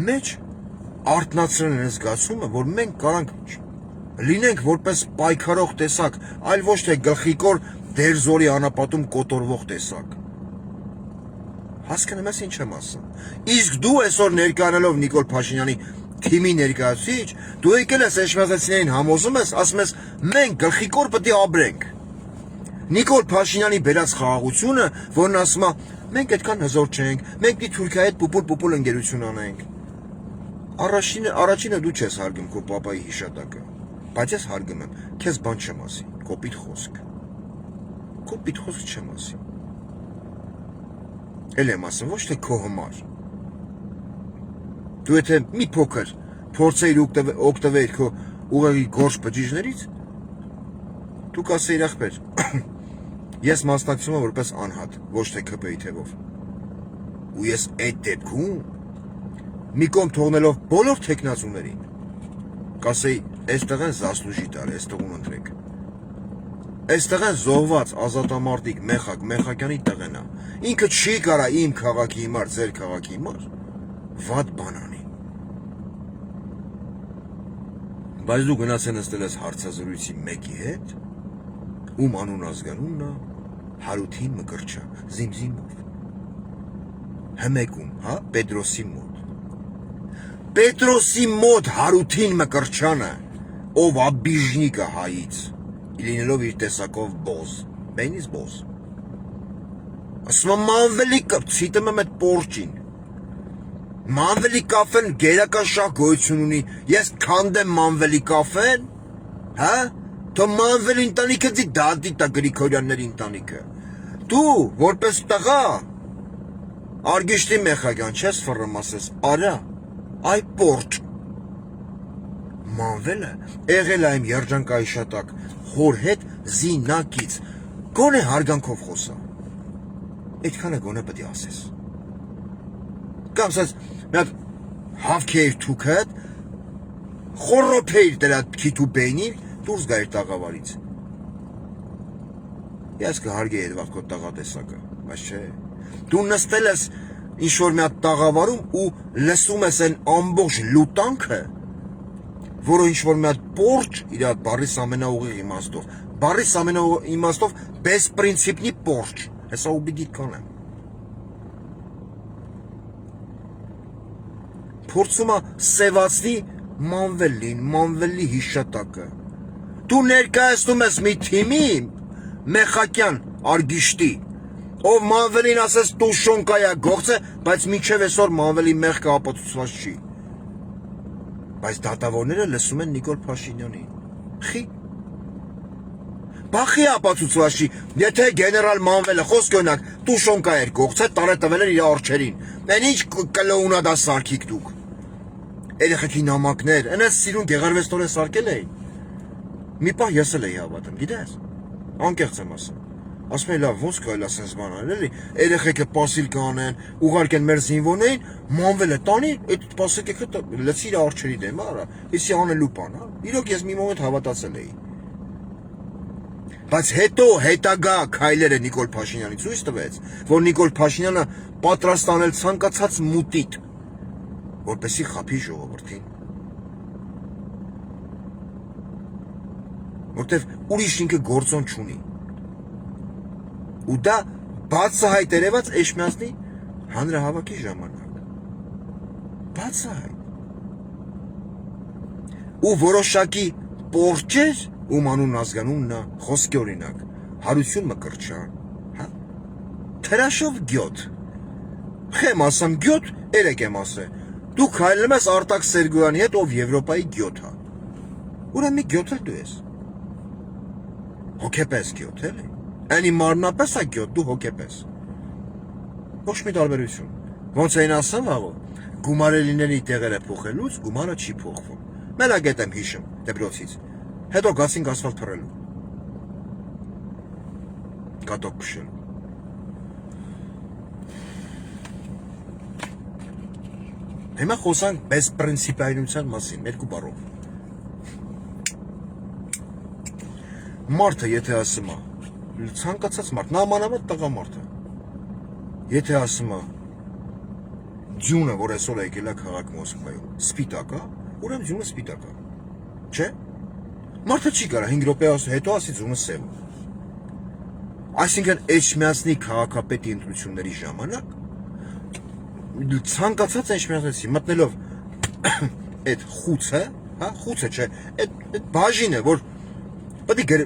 A: մեջ արտնացրել են զգացումը, որ մենք կարանք լինենք որպես պայքարող տեսակ, այլ ոչ թե գլխիկոր դերձորի անապատում կոտորվող տեսակ։ Հասկանում ես ինչ եմ ասում։ Իսկ դու այսօր ներկայանալով Նիկոլ Փաշինյանի թիմի ներկայացուցիչ, դու եկել ես էջմիածնիներին համոզում ես, ասում ես մենք գլխիկոր պետք է ապրենք։ Նիկոլ Փաշինյանի բերած խաղաղությունը, որն ասում է մենք այդքան հզոր չենք, մենք մի Թուրքիայի հետ պուպուլ ընկերություն անենք։ Առաջինը դու չես հարգում քո պապայի հիշատակը, բայց ես հարգում եմ, քեզ բան չեմ ասի, կոպիտ խոսք չեմ ասի։ Էլ եմ ասում, ոչ թե քո համար։ Դու եթե մի փոքր փորձեիր օգտվել քո ուղեղի գորշ բջիջներից, դու կասեիր ախպեր, ես մասնակցում եմ որպես անհատ, ոչ թե ՔՊ-ի թևով։ Ու ես այդ դեպքում մի կողմ թողնելով բոլոր թեկնածուներին, կասեի, այստեղ են զասլուժի տար, այստեղում ընտրեք։ Այստեղ են զոհված ազատամարտիկ Մեխակյանի տղեն է։ Ինքը չի կարա իմ քաղաքի հիմար, ձեր քաղաքի հիմար, վատ բան անի։ Բայց դու գնացել նստել ես հարցազրույցի մեկի հետ, ում անուն ազգանունն է Հարութին Մկրտչյան, զիմզիմով։ հմեկում, հա, Պետրոսի մոտ։ Պետրոսի մոտ Հարութին Մկրտչյանը, ով աբիժնիկը հայից, լինելով իր տեսակով բոզ, բենից բոզ։ Ասում եմ մանվելի կպցիտը եմ այդ պորճին։ Մանվելի կաֆեն գերական շատ գոյություն ունի, ես քանդեմ մանվելի կաֆեն, հա, թո մանվելի ընտանիքը ձի դադի տա Գրիգորյանների ընտանիքը։ Դու, որպես տղա, Արգիշտի Մեխակյան չես ֆռում ասես, արա, այ պորճ։ Մանվելը եղել է իմ երջանկայի շատակ, հոր հետ զինակից, գոնե հարգանքով խոսա։ Այդքանը գոնե պետք է ասես։ Կամ ասես, մի հատ հավքեիր թուքդ, խորոփեիր դրա քիթու բենին, դուրս գայր տաղավարից։ Ես կհարգեի այդ վաղ քո տաղատեսակը, բայց չէ։ Դու նստել ես ինչ-որ մի հատ տաղավարում ու լսում ես այն ամբողջ լուտանքը, որը ինչ-որ մի հատ պորճ իր բառիս ամենաուղիղ իմաստով, բառիս ամենաուղիղ իմաստով բեսպրինցիպնի պորճ, հեսա ուբիդիտ կանեմ։ Փորձում է սևացնի մանվելի հիշատակը։ Դու ներկայացնում ես մի թիմի Մեխակյան Արգիշտի, ով մանվելին ասես տուշոնկայա գողցը, բայց մինչև այսօր մանվելի մեղքը ապացուցված չի։ Բայց դատավորները լսում են Նիկոլ Փաշինյանին։ Խի։ Բախի ապացուցված չի, եթե գեներալ մանվելը խոսք օրինակ տուշոնկա էր գողցը, տարետվել էր իր արջերին։ Այն ինչ կլոունա դա սարքիք դուք։ Երեխեքի նամակներ, այնպես սիրուն գեղարվեստորեն սարքել էին։ Մի պահ ես էլ էի հավատում, գիտես։ Անկեղծ եմ ասում։ Ասում եմ լավ, ոնց կարելի է ասես բան անել, էլի։ Երեխեքը պասիլ կանեն, ուղարկեն մեր զինվորներին, մանվելը տանի, այդ պասիկը լցի իր արջերի դեմ, արա։ Իսի անելու բան, հա։ Իրոք ես մի մոմենտ հավատացել էի։ Բայց հետո հետագա քայլերը Նիկոլ Փաշինյանի ցույց տվեց, որ Նիկոլ Փաշինյանը պատրաստ անել ցանկացած մուտիտ, որպեսի խափի ժողովրդին։ Որտեվ ուրիշ ինքը գործոն չունի։ Ու դա բացահայտ երևաց Էջմիածնի հանրահավաքի ժամանակ։ Բացահայտ։ Ու որոշակի պորճեր, ում անուն ազգանունն է, խոսքի օրինակ, Հարություն Մկրտչյան, հա, թրաշով գյոտ, խեմ ասամ գյոտ, երեք եմ ասե, դու քայլում ես Արտակ Սերգոյանի հետ, ով Եվրոպայի գյոտ է, ուրեմն մի գյոտ էլ դու ես, հոգեպես գյոտ էլի, անի մարմնապես է գյոտ, դու հոգեպես, ոչ մի տարբերություն, ոնց էին ասեմ վաղո, գումարելիների տեղերը փոխելուց գումարը չի փոխվում, մենակ եմ հիշում դպրոցից, հետո գացինք ասֆալտ փռելու, կատոկ քշելու։ Հիմա խոսանք բեսպրինցիպայնության մասին, երկու բառով։ Մարդը եթե ասում է, ցանկացած մարդ, նամանավանդ տղամարդը, եթե ասում է, ձյունը, որ այսօր եկել է քաղաք Մոսկվայում, սպիտակ է, ուրեմն ձյունը սպիտակ է, չէ՞։ Մարդը չի կարա 5 րոպե հետո ասի ձյունը սև է։ Այսինքն Էջմիածնի քաղաքապետի ընտրությունների ժամանակ ցանկացած Էջմիածնեցի մտնելով այդ խուցը, հա, խուցը չէ, այդ բաժինը, որ պետք է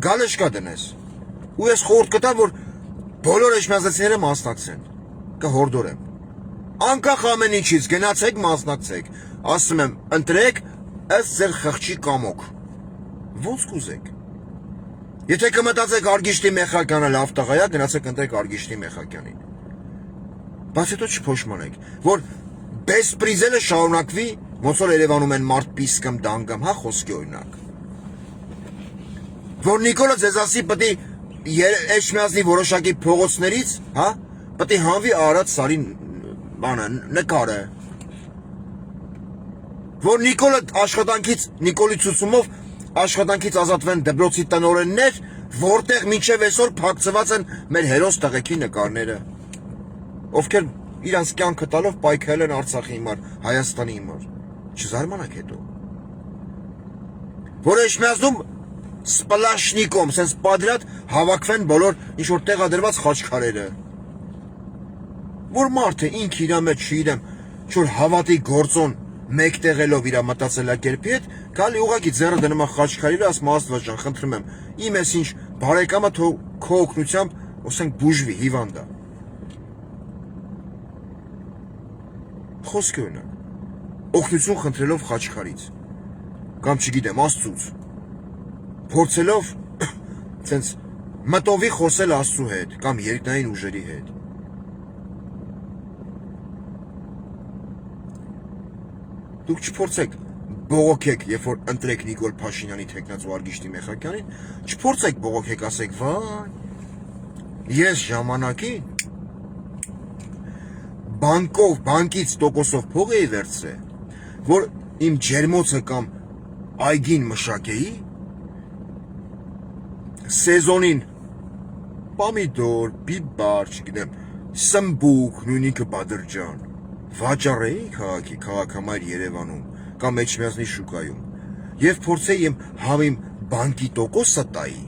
A: գալեշկա դնես։ Ու ես խորհուրդ կտամ, որ բոլոր Էջմիածնեցիները մասնակցեն, կհորդորեմ։ Անկախ ամեն ինչից գնացեք, մասնակցեք։ Ասում եմ, ընտրեք ըստ ձեր խղճի կամոք։ Ոնց կուզեք։ Եթե կմտածեք Արգիշտի Մեխակյանը լավ տղա է, գնացեք ընտրեք Արգիշտի Մեխակյանին։ Բայց հետո չփոշմանեք, որ բեսպրիզելը շարունակվի, ոնց որ Երևանում են մարդ պիսկում դանգում, հա, խոսքի օրինակ։ Որ Նիկոլը ձեզ ասի պետք է Էջմիածնի որոշակի փողոցներից, հա, պետք է հանվի Արարատ Սարի բանը, նկարը։ Որ Նիկոլը աշխատանքից, Նիկոլի ցուցումով աշխատանքից ազատվեն դպրոցի տնօրեններ, որտեղ մինչև այսօր փակցված են մեր հերոս տղեկի նկարները, ովքեր իրանց կյանքը տալով պայքարել են Արցախի հիմար, Հայաստանի հիմար, չզարմանաք հետո։ Որ Էջմիածնում սպլաշնիկոմ, սենց պատրատ հավաքվեն բոլոր ինչ որ տեղադրված խաչքարերը։ Որ մարդը ինքը իր մեջ չիրեմ, չոր հավատի գործոն մեկ տեղելով իր մտածելակերպի հետ, գալի ուղակի ձեռը դնում է խաչքարի վրա, ասում Աստված ջան, խնդրում եմ, իմ էս ինչ բարեկամը թող քո օգնությամբ, ասենք բուժվի, հիվանդ է։ Խոսքի օրինակ, օգնություն խնդրելով խաչքարից, կամ չգիտեմ, Աստծուց, փորձելով ցենց մտովի խոսել Աստծու հետ, կամ երկնային ուժերի հետ։ Դուք չփորձեք բողոքեք, երբ որ ընտրեք Նիկոլ Փաշինյանի թեկնած Վարգիշտի Մեխակյանին, չփորձեք բողոքեք, ասեք, վայ, ես ժամանակին բանկից տոկոսով փող էի վերցրել, որ իմ ջերմոցը կամ այգին մշակեի, սեզոնին պամիդոր, բիբար, չգիտեմ, սմբուկ, նույնիկը Բադրջան, վաճառեի քաղաքի, քաղաքամայր Երևանում կամ Էջմիածնի շուկայում եւ փորձեի իմ հավիմ բանկի տոկոսը տայի,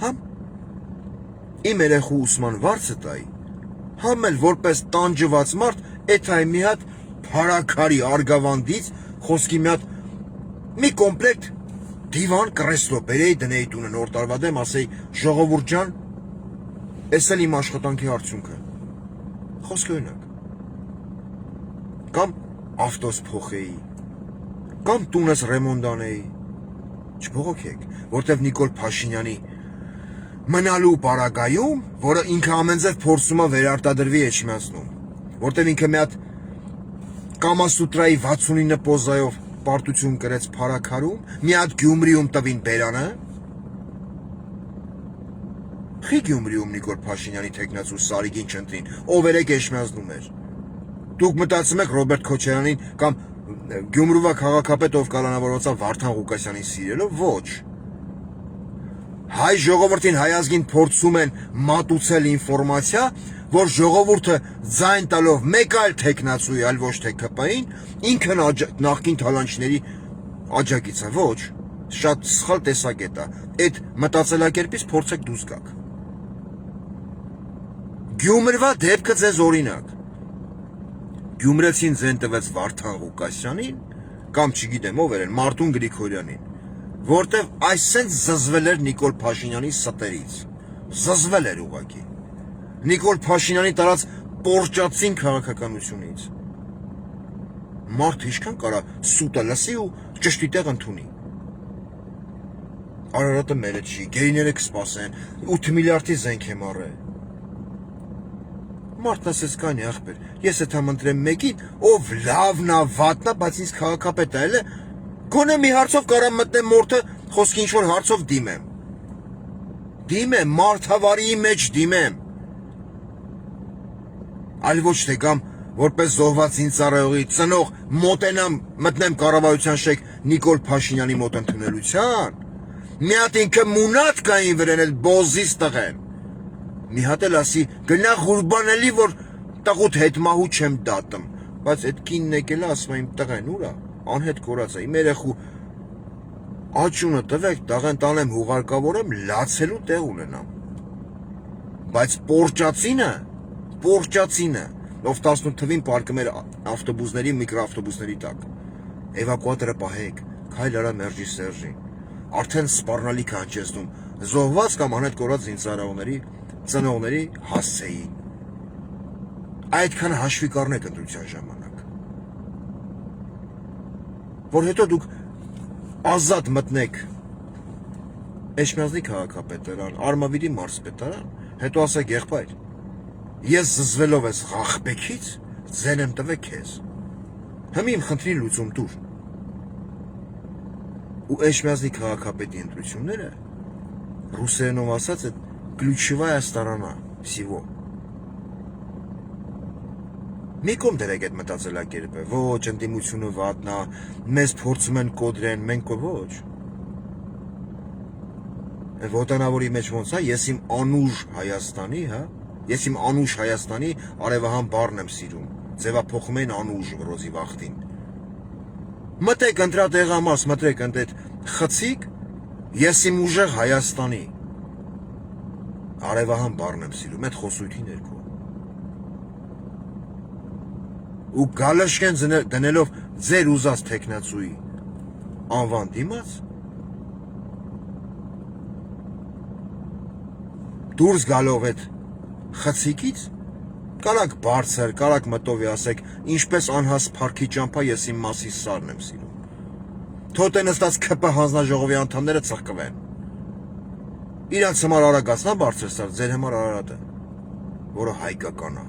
A: համ իմ երեխու ուսման վարձը տայի, համ էլ որպես տանջված մարդ էթայ մի հատ փարաքարի արգավանդից խոսքի մի կոմպլեկտ դիվան կրեստո բերեի դնեի տունը նոր տարվա դեմ, ասեի ժողովուրդ ջան, էս էլ իմ աշխատանքի արդյունքը, խոսքի օրինակ, կամ ավտոս փոխեի, կամ տունս ռեմոնտ անեի, չբողոքեք, որտեվ Նիկոլ Փաշինյանի մնալու պարագայում, որը ինքը ամենձև փորձում է վերարտադրվի Էջմիածնում, որտեվ ինքը մի հատ Կամասուտրայի 69 պոզայով պարտություն կրեց փարաքարում, մի հատ Գյումրիում տվին բերանը, խի Գյումրիում Նիկոլ Փաշինյանի թեկնած ու Սարիգին չընտրին, ով երեք Էջմիածնում էր։ Դուք մտածում եք Ռոբերտ Քոչարյանին կամ Գյումրուվա քաղաքապետ ով կալանավորվածա Վարդան Ղուկասյանին սիրելով, ոչ։ Հայ ժողովրդին հայազգին փորձում են մատուցել ինֆորմացիա, որ ժողովուրդը ձայն տալով մեկ այլ թեկնածուի, այլ ոչ թե ԿՊ-ին, ինքն նախկին թալանչների աջակից է, ոչ, շատ սխալ տեսակետ է, այդ մտածելակերպից փորձեք դուրս գաք։ Գյումրվա դեպքը ձեզ օրինակ, Գյումրեցին ձեն տվեց Վարդան Ղուկասյանին, կամ չգիտեմ ով էր, Մարտուն Գրիգորյանին, որտեվ այսենց զզվել էր Նիկոլ Փաշինյանի ստերից, զզվել էր ուղղակի, Նիկոլ Փաշինյանի տարած պորճացին քաղաքականությունից, մարդ ինչքան կարա սուտը լսի ու ճշտի տեղ ընդունի, Արարատը մերը չի, գերիները կսպասեն, 8 միլիարդի զենք եմ առել, մարդն ասեց կանի ախպեր, ես էդ համընտրեմ մեկին, ով լավն է, վատնա, բայց ինձ քաղաքապետ է, էլը, գոնե մի հարցով կարամ մտնեմ մորթը, խոսքի ինչ-որ հարցով դիմեմ, մարդավարիի մեջ դիմեմ, այլ ոչ թե կամ, որպես զոհված ինձարայողի ծնող, մոտենամ, մտնեմ կառավարության շեք Նիկոլ Փաշինյանի մոտ ընդունելության, մի հատ ինքը մունատ կային վրեն էլ բոզից տղեն, մի հատ էլ ասի, գնա Ղուրբանելի, որ տղուտ հետմահու չեմ դատում, բայց այդ կինն եկել է, ասում է իմ տղեն ուրա, անհետ կորած է, իմ երեխու աճունը տվեք, տղեն տանեմ հուղարկավորեմ, լացելու տեղ ունենամ, բայց պորճացինը, ով 18 թվին պարկում էր ավտոբուսների, միկրոավտոբուսների տակ, էվակուատորը պահեք, քայլ արա մերժի Սերժին, արդեն սպառնալիք է հնչեցնում, զոհված կամ անհետ կորած զինծառայողների ծնողների հասցեի, այդքան հաշվի կառնեք ընտրության ժամանակ, որ հետո դուք ազատ մտնեք Էջմիածնի քաղաքապետարան, Արմավիրի մարզպետարան, հետո ասեք եղբայր, ես զզվելով ես աղբեկից, ձեն եմ տվել քեզ, հմի իմ խնդրի լուծում տուր, ու Էջմիածնի քաղաքապետի ընտրությունները, ռուսերենով ասած այդ ключевая сторона всего։ Մի կողմ դրեք այդ մտածելակերպը, ոչ, ընդդիմությունը վատնա, մեզ փորձում են կոդրեն, մենք ոչ։ Ոտանավորի մեջ ոնց է, ես իմ անուժ Հայաստանի, ես իմ անուժ Հայաստանի արևահան բառն եմ սիրում, ձևափոխում են անուժ ռոզի վախտին։ Մտեք ընտրատեղամաս, մտրեք ընդ այդ խցիկ, ես իմ ուժեղ Հայաստանի արևահան բառն եմ սիրում, այդ խոսույթի ներքո։ ու գալաշկեն դնելով ձեր ուզած տեխնացուի անվան դիմաց դուրս գալով այդ խցիկից կարակ բարձր, կարակ մտովի ասեք, ինչպես անհաս փառքի ճամփա ես իմ մասի սարն եմ սիրում։ Թոտ են ըստած ԿՊ հանձնաժողովի անդամները ծղկվեն։ Իրանց համար արագացնա բարձր սար, ձեր համար Արարատը, որը հայկական է,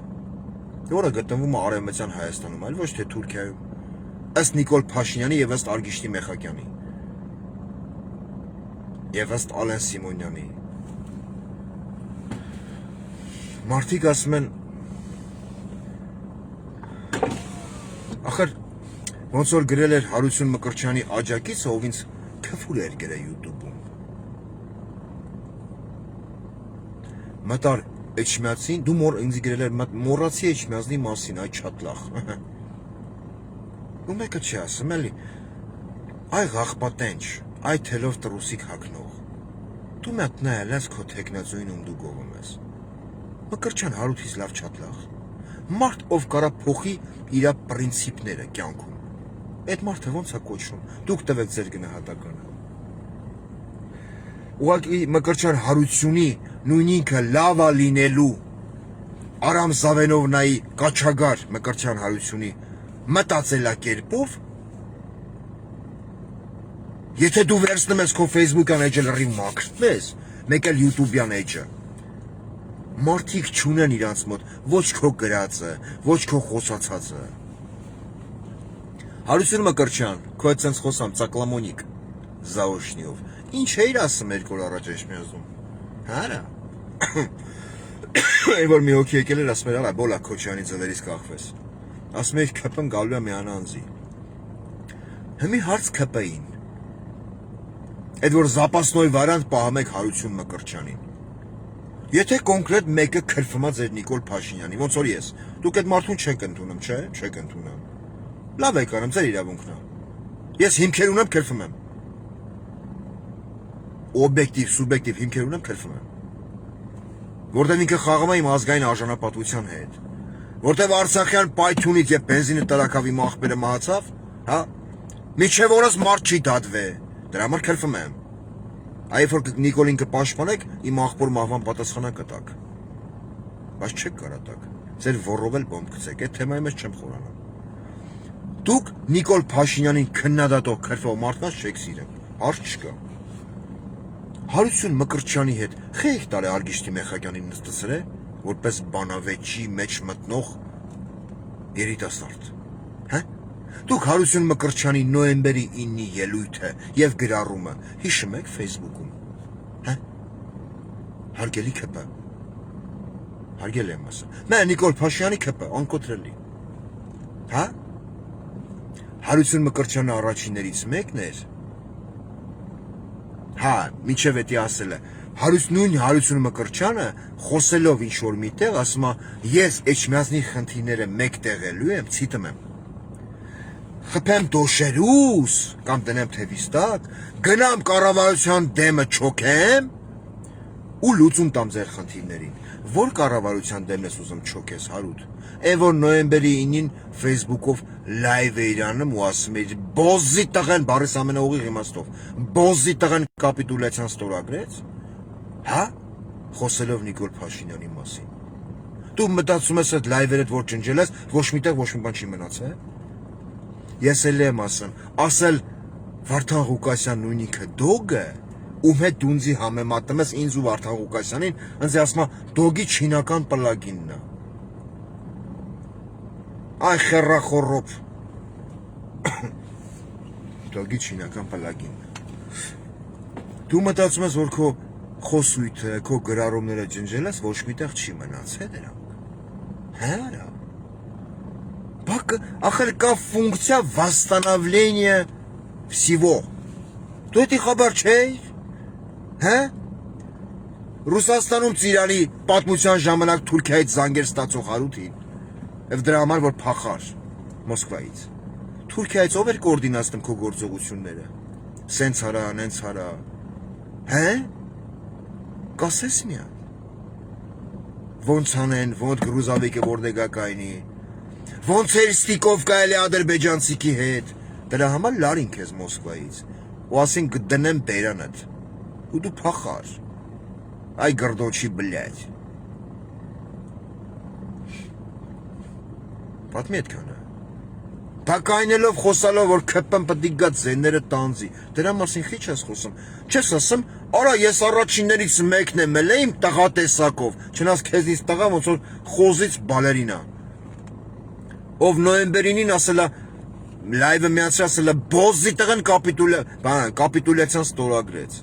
A: որը գտնվում է Արևմտյան Հայաստանում, այլ ոչ թե Թուրքիայում, ըստ Նիկոլ Փաշինյանի եւ ըստ Արգիշտի Մեխակյանի եւ ըստ Ալեն Սիմոնյանի։ Մարդիկ ասում են ախր ոնց որ գրել էր Հարություն Մկրտչյանի աջակիցը, ով ինձ քֆուր էր գրել YouTube-ում։ Մտար Էջմիածին, դու ինձ գրել էր մոռացի Էջմիածնի մասին, այ չատլախ։ Ու մեկը չի ասում էլի, այ աղբատենչ, այ թելով տրուսիկ հագնող։ Դու մետ նայել ես քո տեխնացուին ում դու գովում ես։ Մկրտչյան Հարութից լավ չատլախ։ Մարդ ով կարա փոխի իր պրինցիպները կյանքում։ Այդ մարդը ոնց է կոչվում։ Դուք տվեք ձեր գնահատականը։ Ուղղակի Մկրտչյան Հարությունի նույն ինքը լավ է լինելու Արամ Զավենովնայի կաչագար Մկրտչյան Հարությունի մտածելակերպով, եթե դու վերցնում ես քո Facebook-յան էջը լրիվ մաքրտես, մեկ էլ YouTube-յան էջը, մարդիկ չունեն իրանց մոտ ոչ քո գրածը, ոչ քո խոսացածը։ Հարություն Մկրտչյան, քո հետ սենց խոսամ ծակլամոնիկ Զաոշնիով, ինչ էիր ասում երկու օր առաջ Էջմիածնում, հարա։ Այն որ մի հոգի եկել էր, ասում էր, արա բոլա Քոչյանի ձվերից կախվես, ասում էր ԿՊ-ն գալու է միանանձի, հիմի հարց ԿՊ-ին, այդ որ Զապասնոյ վարանդ պահում եք Հարություն Մկրտչյանին, եթե կոնկրետ մեկը քրվում է ձեր Նիկոլ Փաշինյանի, ոնց որ ես, դուք այդ մարդուն չեք ընդունում, չէ, չեք ընդունում, լավ եք անում, ձեր իրավունքն է, ես հիմքեր ունեմ, քրվում եմ, օբյեկտիվ, սուբյեկտիվ հիմքեր ունեմ, քրվում եմ, որտեվ ինքը խաղում է իմ ազգային արժանապատվության հետ, որտեվ Արցախյան պայթյունից եւ բենզինը տրակավ իմ աղբերը մահացավ, հա, միջև օրս մարդ չի դատվե, դրա համար քրվում եմ, այ որ Նիկոլին կպաշտպանեք, իմ աղբոր մահվան պատասխանա կտակ, բայց չեք կարա տակ, ձեր ոռով էլ բոմբ գցեք, այդ թեմայի մեջ չեմ խորանում, դուք Նիկոլ Փաշինյանին քննադատող քրվող մարդկանց չեք սիրում, հարց չկա, Հարություն Մկրտչյանի հետ խեյք տարե Արգիշտի Մեխակյանին նստեցրե, որպես բանավեճի մեջ մտնող երիտասարդ, հա? Դուք Հարություն Մկրտչյանի նոյեմբերի 9-ի ելույթը եւ գրառումը հիշում եք Facebook-ում, հա? Հարգելի ԿՊ, հարգելի եմ ասում, մե Նիկոլ Փաշինյանի ԿՊ, անկոտրելի, հա? Հարություն Մկրտչյանը առաջիններից մեկն էր, հա, միջև էտի ասել է, նույն Հարություն Մկրտչյանը խոսելով ինչ-որ միտեղ, ասում է, ես Էջմիածնի խնդիրները մեկ տեղելու եմ, ցիտում եմ, խփեմ դոշերուս, կամ տնեմ թևիս տակ, գնամ կառավարության դեմը չոքեմ, ու լուծում տամ ձեր խնդիրներին, որ կառավարության դեմն ես ուզում չոքես, Հարութ, այն որ նոյեմբերի 9-ին Facebook-ով լայվ էիր անում ու ասում էիր, բոզի տղեն, բառիս ամենաուղիղ իմաստով, բոզի տղեն կապիտուլյացիան ստորագրեց, հա, խոսելով Նիկոլ Փաշինյանի մասին, դու մտածում ես այդ լայվերդ, որ ջնջել ես, ոչ միտեղ ոչ մի բան չի մնացել, ես էլ եմ ասել Վարդան Ղուկասյան նույն ինքը դոգը, ում հետ դունձի համեմատում ես ինձ ու Վարդան Ղուկասյանին, ինձ ասում է դոգի չինական պլագինն է, այ խեռախորոպ, դոգի չինական պլագին, դու մտածում ես, որ քո խոսույթը, քո գրառումները ջնջել ես, ոչ միտեղ չի մնացել դրանք, հա, ախր կա ֆունկցիա восстановления всего, դու էդի խաբար չէիր, հա, Ռուսաստանում ծիրանի պատմության ժամանակ Թուրքիայից զանգեր ստացող Հարութին, և դրա համար, որ փախար Մոսկվայից, Թուրքիայից ով էր կոորդինացնում քո գործողությունները, սենց արա, նենց արա, հե, կասես միան, ոնց անեն, ոնց գրուզավիկը որտեղ կայնի, ոնց էր ստիկով կայել է ադրբեջանցիքի հետ։ Դրա համար լարին քեզ Մոսկվայից։ Ու ասին կդնեմ բերանդ։ Ու դու փախար։ Այ գրդոչի բլյաջ։ Պատմի այդքանը։ Բակայնելով խոսալով որ քպն պտի գա ձեները տանձի։ Դրա մասին քիչ ես խոսում։ Չես ասում, արա ես առաջիններից մեկն եմ ել իմ տղա տեսակով, չնայած քեզից տղա ոնց որ խոզից բալերինա։ Ով նոյեմբերին ասելա լայվը միացրել ասելա բոզի տղան կապիտուլյացիան ստորագրեց։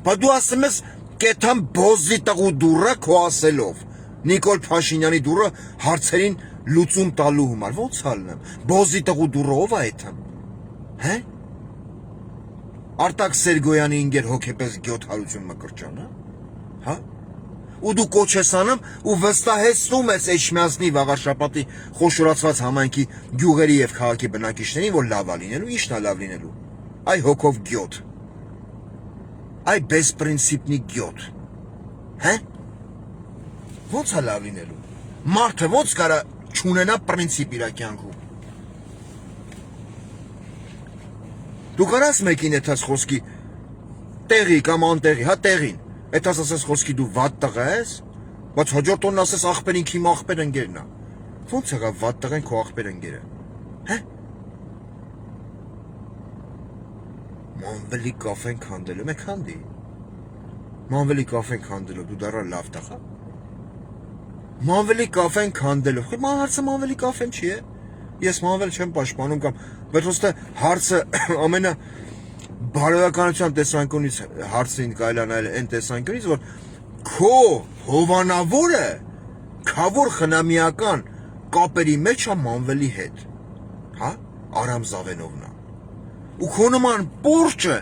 A: Բա դու ասում ես կեթան բոզի տղու դուռը քո ասելով։ Նիկոլ Փաշինյանի դուռը հարցերին լուծում տալու համար ո՞նց ալնեմ։ Բոզի տղու դուռը ով է այդտեղ։ Հե՞։ Արտակ Սերգոյանի ինգեր հոգեպես գյոթարություն մկրճանը։ Հա։ Ու դու կոչ ես անում ու վստահեցնում ես Էջմիածնի վաղաշապատի խոշորացված համայնքի գյուղերի եւ քաղաքի բնակիչներին, որ լավ է լինելու, ի՞նչն է լավ լինելու։ Այ հոգով գյոթ։ Այ բեսպրինցիպնի գյոթ։ Հե՞։ Ո՞նց է լավ լինելու։ Մարդը ո՞նց կարա չունենա պրինցիպ իր կյանքում։ Դու կարաս մեկին այդած խոսքի տեղի կամ անտեղի, հա տեղին։ Այդած ասես խոսքի դու վատ տղա ես, բայց հաջորդ օրն ասես աղբերին քիմ աղբեր ընկերն է։ Ո՞նց եղավ վատ տղան քո աղբեր ընկերը։ Հե՞։ Մանվելի կաֆեն քանդելու, մեկ քանդի։ Մանվելի կաֆեն քանդելու դու դառա լավ տղա։ Մանվելի կաֆեն քանդելով, հարցը մանվելի կաֆեն չի է, ես մանվել չեմ պաշտպանում կամ, բայց ոստը հարցը ամենա բարոյականության տեսանկյունից հարցին կայլանայել են տեսանկյունից, որ քո հովանավորը քավոր խնամիական կապերի մեջ է մանվելի հետ, հա, Արամ Զավենովնա, ու քո նման պորճը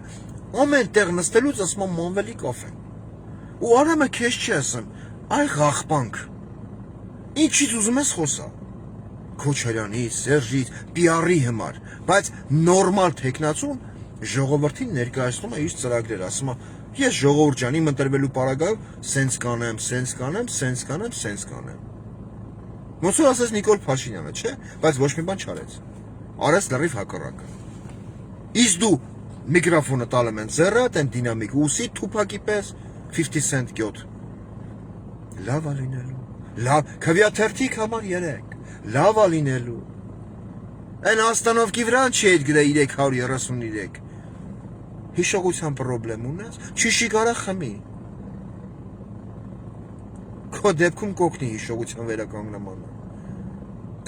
A: ամեն տեղ նստելուց ասում եմ մանվելի կաֆեն, ու Արամը քեզ չի ասում, այ աղբանք, ինչից ուզում ես խոսա, Քոչարյանի, Սերժից, PR-ի համար, բայց նորմալ թեկնածուն ժողովրդին ներկայացնում է իր ծրագրերը, ասում է, ես ժողովուրդ ջան, իմ ընտրվելու պարագայում սենց կանեմ, սենց կանեմ, սենց կանեմ, սենց կանեմ։ Ոնց որ ասես Նիկոլ Փաշինյանը, չէ, բայց ոչ մի բան չարեց։ Արեց լրիվ հակառակը։ Իսկ դու միկրոֆոնը տալում են ձեռդ, են դինամիկ ուսի թուփակի պես 50 cent գյոթ։ Լավ է լինելու։ Լավ, քվյաթերթիկ համար 3, լավ է լինելու։ Այն Աստանովկի վրան չի այդ գրե 333։ Հիշողության պրոբլեմ ունես, չիշի կարա խմի։ Քո դեպքում կոգնի հիշողության վերականգնմանը։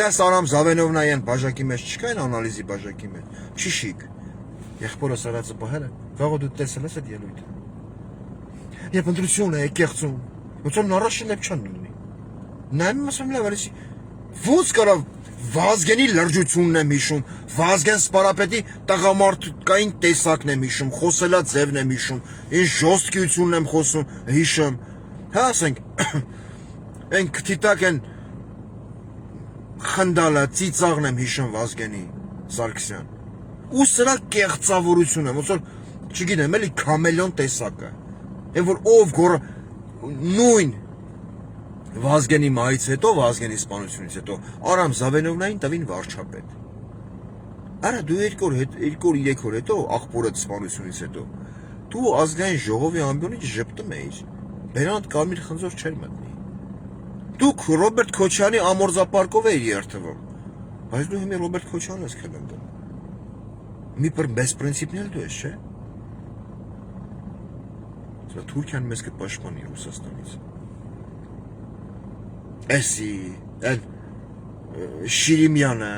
A: Տես Արամ Զավենովն այն բաժակի մեջ չկա այն անալիզի բաժակի մեջ, չիշիկ։ Եղբորս արածը պահել է, վաղը դու տեսել ես այդ ելույթը։ Երբ ընտրություն է եկեղեցում, ոնց որ առաջին լեփչան լինի։ Նայում ասում լավ արեցի, ոնց կարա Վազգենի լրջությունն եմ հիշում, Վազգեն Սպարապետի տղամարդկային տեսակն եմ հիշում, խոսելա ձևն եմ հիշում, ինչ ժոստկությունն եմ հիշում, հա ասենք, այն քթիտակ են խնդալը, ծիծաղն եմ հիշում Վազգենի Սարգսյան, ու սրա կեղծավորությունը, ոնց որ, չգիտեմ, էլի քամելիոն տեսակը, այն որ ով գոռ նույն Վազգենի մայից հետո, Վազգենի սպանությունից հետո, Արամ Զավենովնային տվին վարչապետ։ Արա դու 2-3 օր հետո, աղբորդ սպանությունից հետո, դու ազգային ժողովի ամբիոնից ժպտում էիր, բերանդ կարմիր խնձոր չեր մտնի։ Դուք Ռոբերտ Քոչյանի ամորձապարկով էիր երթվում, բայց դու հիմա Ռոբերտ Քոչյանն ես քննում։ Մի բեսպրինցիպն էլ դու ես, չէ։ Սա Թուրքիան մեզ կպաշտպանի Ռուսաստանից։ Էսի, այն Շիրիմյանը,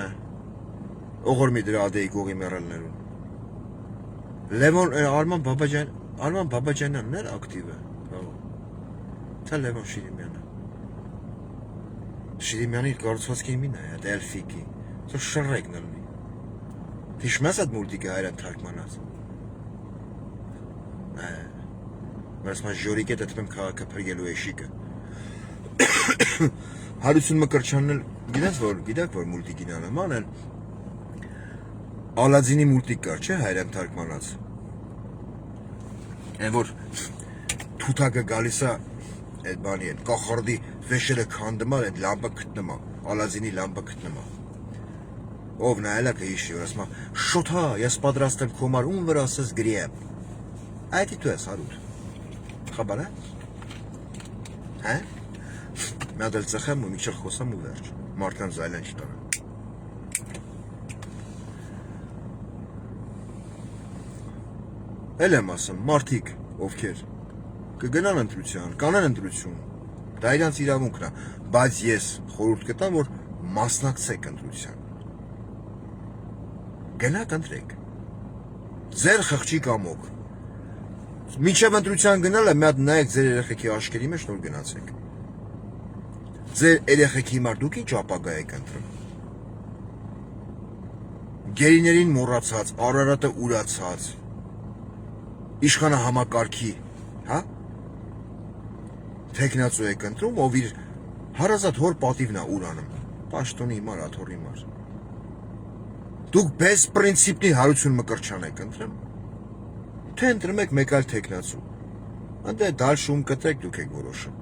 A: օղորմի դրա ադեի գողի մեռելներուն։ Լևոն, Արման Բաբաջանյանն էր ակտիվը, թե Լևոն Շիրիմյանը։ Շիրիմյանի կառուցվածքի իմին է, այդ էլֆիկի, սա շռեկն ըլնի։ Հիշում ես այդ մուլտիկը հայրան թարգմանած։ Բայց մա ժորիկ է դեպեմ քաղաքը փրկելու էշիկը։ Հարություն Մկրտչյանն էլ գիտեք որ մուլտիկին անման են Ալադինի մուլտիկ կար, չէ, հայրեն թարգմանած։ Այն որ թութակը գալիս է այդ բանի են, կախարդի վեշերը քանդում է, այդ լամպը գտնում է, Ալադինի լամպը գտնում է։ Ով նայել է կհիշի, որ ասում է, շոթա, ես պատրաստ եմ քո համար ում վրա ասես գրիեմ։ Այդ դու ես հարուտ։ Խաբար է։ Հա։ Մի հատ էլ ծխեմ ու միջը խոսամ ու վերջ։ Մարդկանց զայլեն չտանեմ։ Էլ եմ ասում, մարդիկ, ովքեր կգնան ընտրության, կանեն ընտրություն, դա իրանց իրավունքն է, բայց ես խորհուրդ կտամ, որ մասնակցեք ընտրության։ Գնաք ընտրեք։ Ձեր խղճի կամոք։ Մինչև ընտրության գնալը մի հատ նայեք ձեր երեխեքի աշկերի մեջ նոր գնացեք։ Ձեր երեխեքի համար դուք ինչ ապագա եք ընտրում։ Գերիներին մոռացած, Արարատը ուրացած, իշխանը համակարգի, հա? Թեկնածու եք ընտրում, ով իր հարազատ հոր պատիվն է ուրանում, պաշտոնի համար, աթոռի համար։ Դուք բեսպրինցիպնի հարություն մկրչան եք ընտրում, թե ընտրում եք մեկ այլ թեկնածու, ընդ դալ շում կտրեք դուք եք որոշում։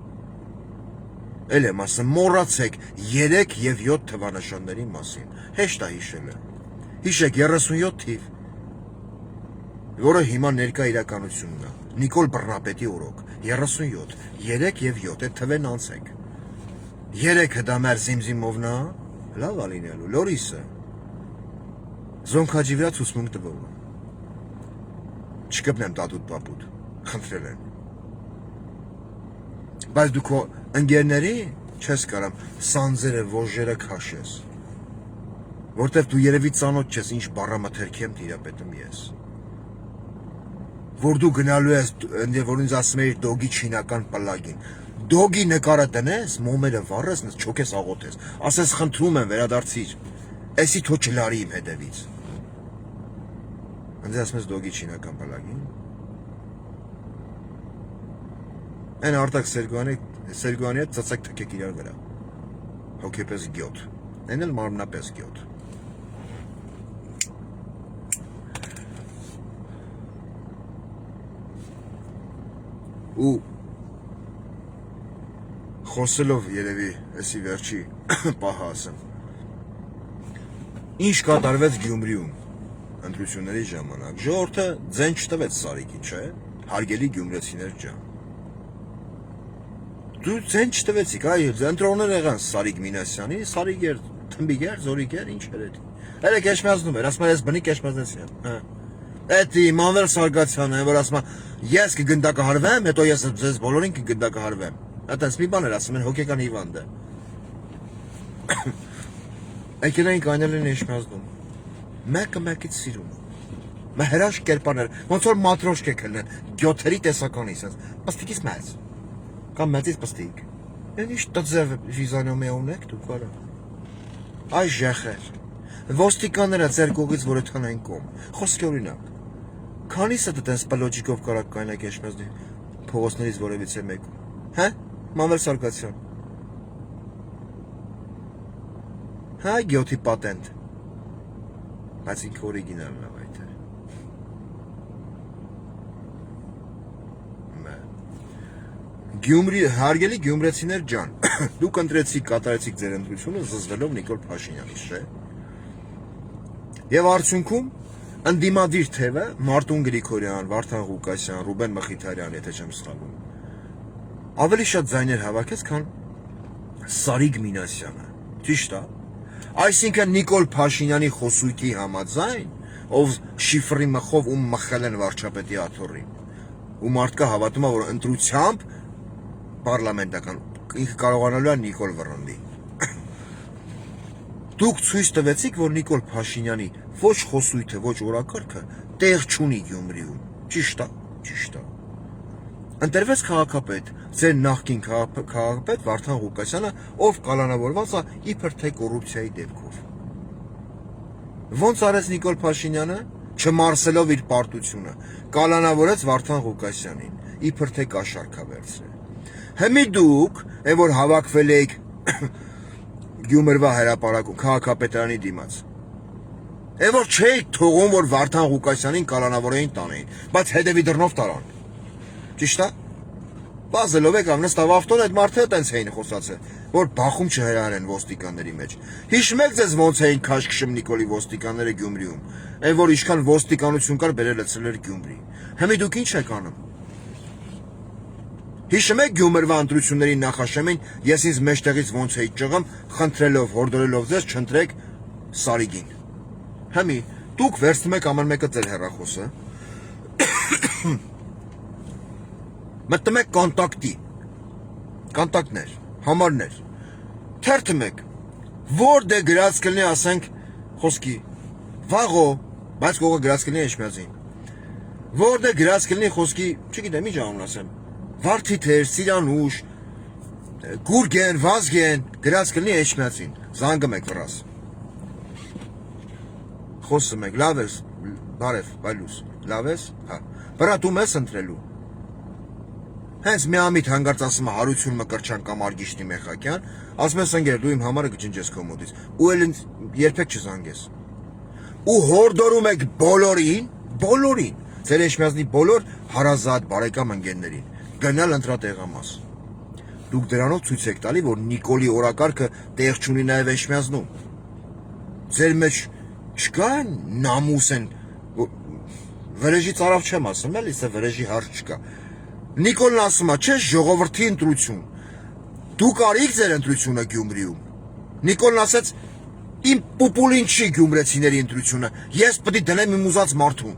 A: Էլ եմ ասում, մոռացեք 3 և 7 թվանշանների մասին, հեշտ է հիշելը, հիշեք 37 թիվ, որը հիմա ներկա իրականությունն է, Նիկոլ Բռնապետի օրոք, 37, 3 և 7, այդ թվեն անցեք, 3 հդամեր Զիմզիմովնա, լավ ա լինելու, Լորիսը, Զոնքաջի վրա ցուցմունք տվողը, չկպնեմ տատուտ պապուտ, խնդրել են, բայց դու քո ընկերների չես կարամ սանձերը, ոժերը քաշես, որտև դու երևի ծանոթ չես, ինչ բառամթերքի եմ տիրապետում ես, որ դու գնալու ես, որ ինձ ասում էիր դոգի չինական պլագին, դոգի նկարը տնես, մոմերը վառես, չոքես աղոթես, ասես խնդրում եմ վերադարձիր, էսի թո չլարի իմ հետևից, ինձ ասում ես դոգի չինական պլագին, Այն Արտակ Սերգոյանի հետ ծծակ թքեք իրար վրա, հոգեպես գյոտ, այն էլ մարմնապես գյոտ։ Ու խոսելով երևի էսի վերջի պահը ասեմ, ինչ կատարվեց Գյումրիում ընտրությունների ժամանակ, ժողովուրդը ձեն չտվեց Սարիգին, չէ, հարգելի գյումրեցիներ ջան։ Դու ձեն չտվեցիք, այ ընտրողներ եղան Սարիգ Մինասյանի, Սարիգ էր, թմբիկ էր, զորիկ էր, ինչ էր էդի։ Էլ եք էշմազնում էր, ասում ես բնիկ էշմազնեցի եմ։ Էդի Մանվել Սարգսյանը, որ ասում ես կգնդակահարվեմ, հետո ես ձեզ բոլորին կգնդակահարվեմ։ Այդպես մի բան էր ասում, են հոգեկան հիվանդ է։ Եկել այնել են էշմազնում։ Մեկը մեկից սիրում։ Մա հրաշ կերպարներ, ոնց որ մատրոշկ եք հելնեն, գյոթերի տեսականի, ասես, պստիկից մեծ։ Կամ մեծից պստիկ։ Են ինչ տձև վիզանոմեոն եք դու կարա։ Այ ժեխեր։ Ոստիկանները ձեր կողից որ էթան այն կոմ։ Խոսքի օրինակ։ Քանիսը դտենց պլոջիկով կարակ կայնակ էշմեզդի փողոցներից որևիցե մեկում։ Հա՞, Մանվել Սարգսյան։ Հա, գյոթի պատենտ։ Բայց ինքը օրիգինալն է այդ է։ Գյումրի, հարգելի գյումրեցիներ ջան, դուք ընտրեցիք, կատարեցիք ձեր ընտրությունը զզվելով Նիկոլ Փաշինյանից, չէ։ Եվ արդյունքում ընդդիմադիր թևը Մարտուն Գրիգորյան, Վարդան Ղուկասյան, Ռուբեն Մխիթարյան, եթե չեմ սխալվում, ավելի շատ ձայներ հավաքեց, քան Սարիգ Մինասյանը, ճիշտ է։ Այսինքն Նիկոլ Փաշինյանի խոսույթի համաձայն, ով շիֆրի մխով ում մխել են վարչապետի աթոռին, ու մարդկա հավատում է, որ ընտրությամբ պարլամենտական ինքը կարողանալու է Նիկոլ վռնդի։ Դուք ցույց տվեցիք, որ Նիկոլ Փաշինյանի ոչ խոսույթը, ոչ օրակարգը տեղ չունի Գյումրիում։ Ճիշտ է, ճիշտ է։ Ընտրվեց քաղաքապետ, ձեր նախկին քաղաքապետ Վարդան Ղուկասյանը, ով կալանավորված է իբր թե կոռուպցիայի դեպքով։ Ոնց արեց Նիկոլ Փաշինյանը, չմարսելով իր պարտությունը, կալանավորեց Վարդան Ղուկասյանին, իբր թե կաշառքա վերցրել։ Հիմի դուք, որ հավաքվել եք Գյումրվա հրապարակում քաղաքապետարանի դիմաց, որ չէիք թողում, որ Վարդան Ղուկասյանին կալանավորեին տանեին, բայց հետևի դռնով տարան։ Ճիշտ է։ Բազելով եք նստավ ավտոն, այդ մարդը տենց էին խոսացել, որ բախում չհրահարեն ոստիկանների մեջ։ Հիշում եք ձեզ ոնց էին քաշքշում Նիկոլի ոստիկանները Գյումրիում, այն որ ինչքան ոստիկանություն կար բերել լցրել Գյումրի։ Հիմա դուք ինչ եք անում։ Հիշում եք Գյումրվա ընտրությունների նախաշեմին ես ինձ մեջտեղից ոնց էի ճղում, խնդրելով, հորդորելով ձեզ չընտրեք Սարիգին։ Հիմա դուք վերցնում եք ամեն մեկը ձեր հեռախոսը, մտնում եք կոնտակտներ, համարներ, թերթում եք, որտե գրած կլինի, ասենք, խոսքի, վաղո, բայց կողը գրած կլինի Էջմիածին, որտե գրած կլինի խոսքի, չգիտեմ, ինչ անուն ասեմ, Վարդիթեր, Սիրանուշ, Գուրգեն, Վազգեն, գրած կլինի Էջմիածին, զանգում եք վրաս, խոսում եք, լավ ես, բարև, բայլուս, լավ ես, հա, վրա դու ես ընտրելու, հենց մի ամիտ հանգարց ասում է Հարություն Մկրտչյան կամ Արգիշտի Մեխակյան, ասում ես ընկեր դու իմ համարը կջնջես քո մոտից, ու էլ երբեք չզանգես, ու հորդորում եք բոլորին, ձեր Էջմիածնի բոլոր հարազատ բարեկամ ընկերներին, գնալ ընտրատեղամաս, դուք դրանով ցույց եք տալի, որ Նիկոլի օրակարգը տեղ չունի նաև Էջմիածնում, ձեր մեջ չկա նամուս են, վրեժի ծարավ չեմ ասում, էլի սա վրեժի հարց չկա, Նիկոլն ասում է, չէ, ժողովրդի ընտրություն, դուք արիք ձեր ընտրությունը Գյումրիում, Նիկոլն ասեց, իմ պուպուլին չի գյումրեցիների ընտրությունը, ես պտի դնեմ իմ ուզած մարդուն,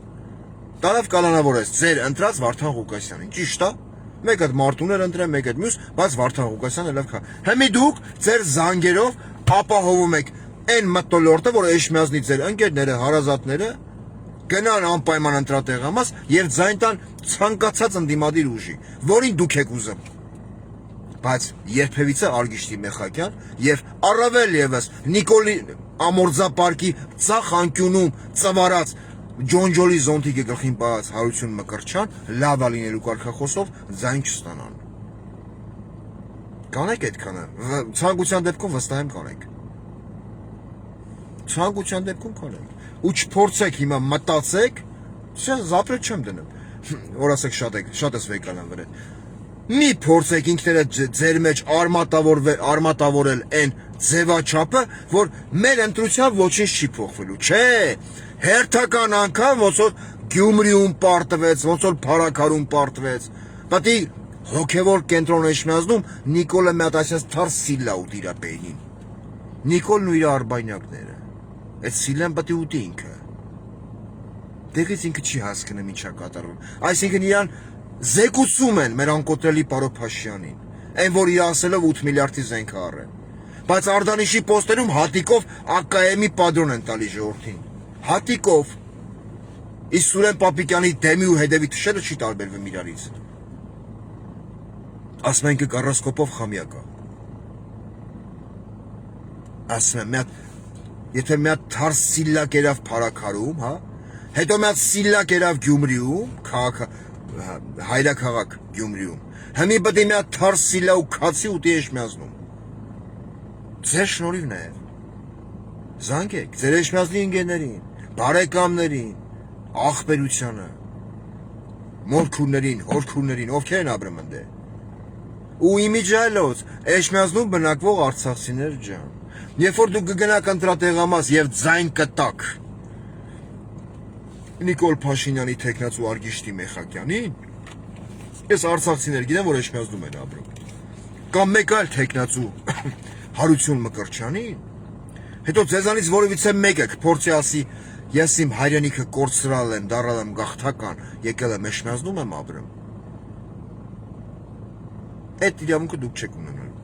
A: տարավ կալանավորեց ձեր ընտրած Վարդան Ղուկասյանին, ճիշտ է, մեկ այդ մարդուն էր ընտրել, մեկ այդ մյուս, բայց Վարդան Ղուկասյանը լավ քա, հիմա դուք ձեր զանգերով ապահովում եք այն մթնոլորտը, որ Էջմիածնի ձեր ընկերները, հարազատները գնան անպայման ընտրատեղամաս եւ ձայն տան ցանկացած ընդդիմադիր ուժի, որին դուք եք ուզում։ Բայց երբևիցե Արգիշտի Մեխակյան եւ առավել եւս Նիկոլի ամորձապարկի ցախ անկյունում ծվարած ջոնջոլի զոնտիկի գլխին բաց Հարություն Մկրտչյան լավա լինելու կարգախոսով ձայն չստանան։ Կանեք այդքանը, ցանկության դեպքում վստահ եմ կանեք։ Ցանկության դեպքում կանեք։ Ու չփորձեք հիմա մտածեք, զապրել չեմ դնում, որ ասեք շատ ես վեկանան վրան, մի փորձեք ինքներդ ձեր մեջ արմատավորել են ձևաչափը, որ մեր ընտրության ոչինչ չի փոխվելու, չէ, հերթական անգամ ոնց որ Գյումրիում պարտվեց, ոնց որ Փարաքարում պարտվեց, պատի հոգևոր կենտրոն Էջմիածնում Նիկոլը մի հատ այսպես թարս սիլա ու դիրապեին, Նիկոլն ու իր արբանյակները, այդ սիլան պատի ուտի ինքը, դեղից ինքը չի հասկնում ինչա կատարվում, այսինքն իրան զեկուցում են մեր անկոտրելի պարոն Փաշյանին, այն որ իր ասելով 8 միլիարդի զենք առել, բայց Արտանիշի պոստերում հատիկով ԱԿՄ-ի պատրոն են տալի ժողովրդին, հատիկով, իսկ Սուրեն Պապիկյանի դեմի ու հետևի թշերը չի տարբերվում իրարից, ասում են կառասկոպով խամյա կա, ասում են եթե մի հատ թարս սիլա կերավ Փարաքարում, հա, հետո մի հատ սիլա կերավ Գյումրիում, հայրաքաղաք Գյումրիում, հիմի պետք է մի հատ թարս սիլա ու քացի ուտի Էջմիածնում, ձեր շնորհիվ նաև, զանգեք, ձեր Էջմիածնի ընկերներին, բարեկամներին, աղբերությանը, մորքուրներին, հորքուրներին, ովքեր են ապրում ընդ ու իմիջայլոց Էջմիածնում բնակվող արցախցիներ ջան, երբ որ դուք կգնաք ընտրատեղամաս եւ ձայն կտակ Նիկոլ Փաշինյանի թեկնածու Արգիշտի Մեխակյանին, ես արցախցիներ գիտեմ, որ Էջմիածնում են ապրում, կամ մեկ այլ թեկնածու Հարություն Մկրտչյանին, հետո ձեզանից որևիցե մեկը կփորձի ասի, ես իմ հայրենիքը կորցրալ եմ, դառել եմ գաղթական, եկել եմ Էջմիածնում եմ ապրում, այդ իրավունքը դուք չեք ունենալու,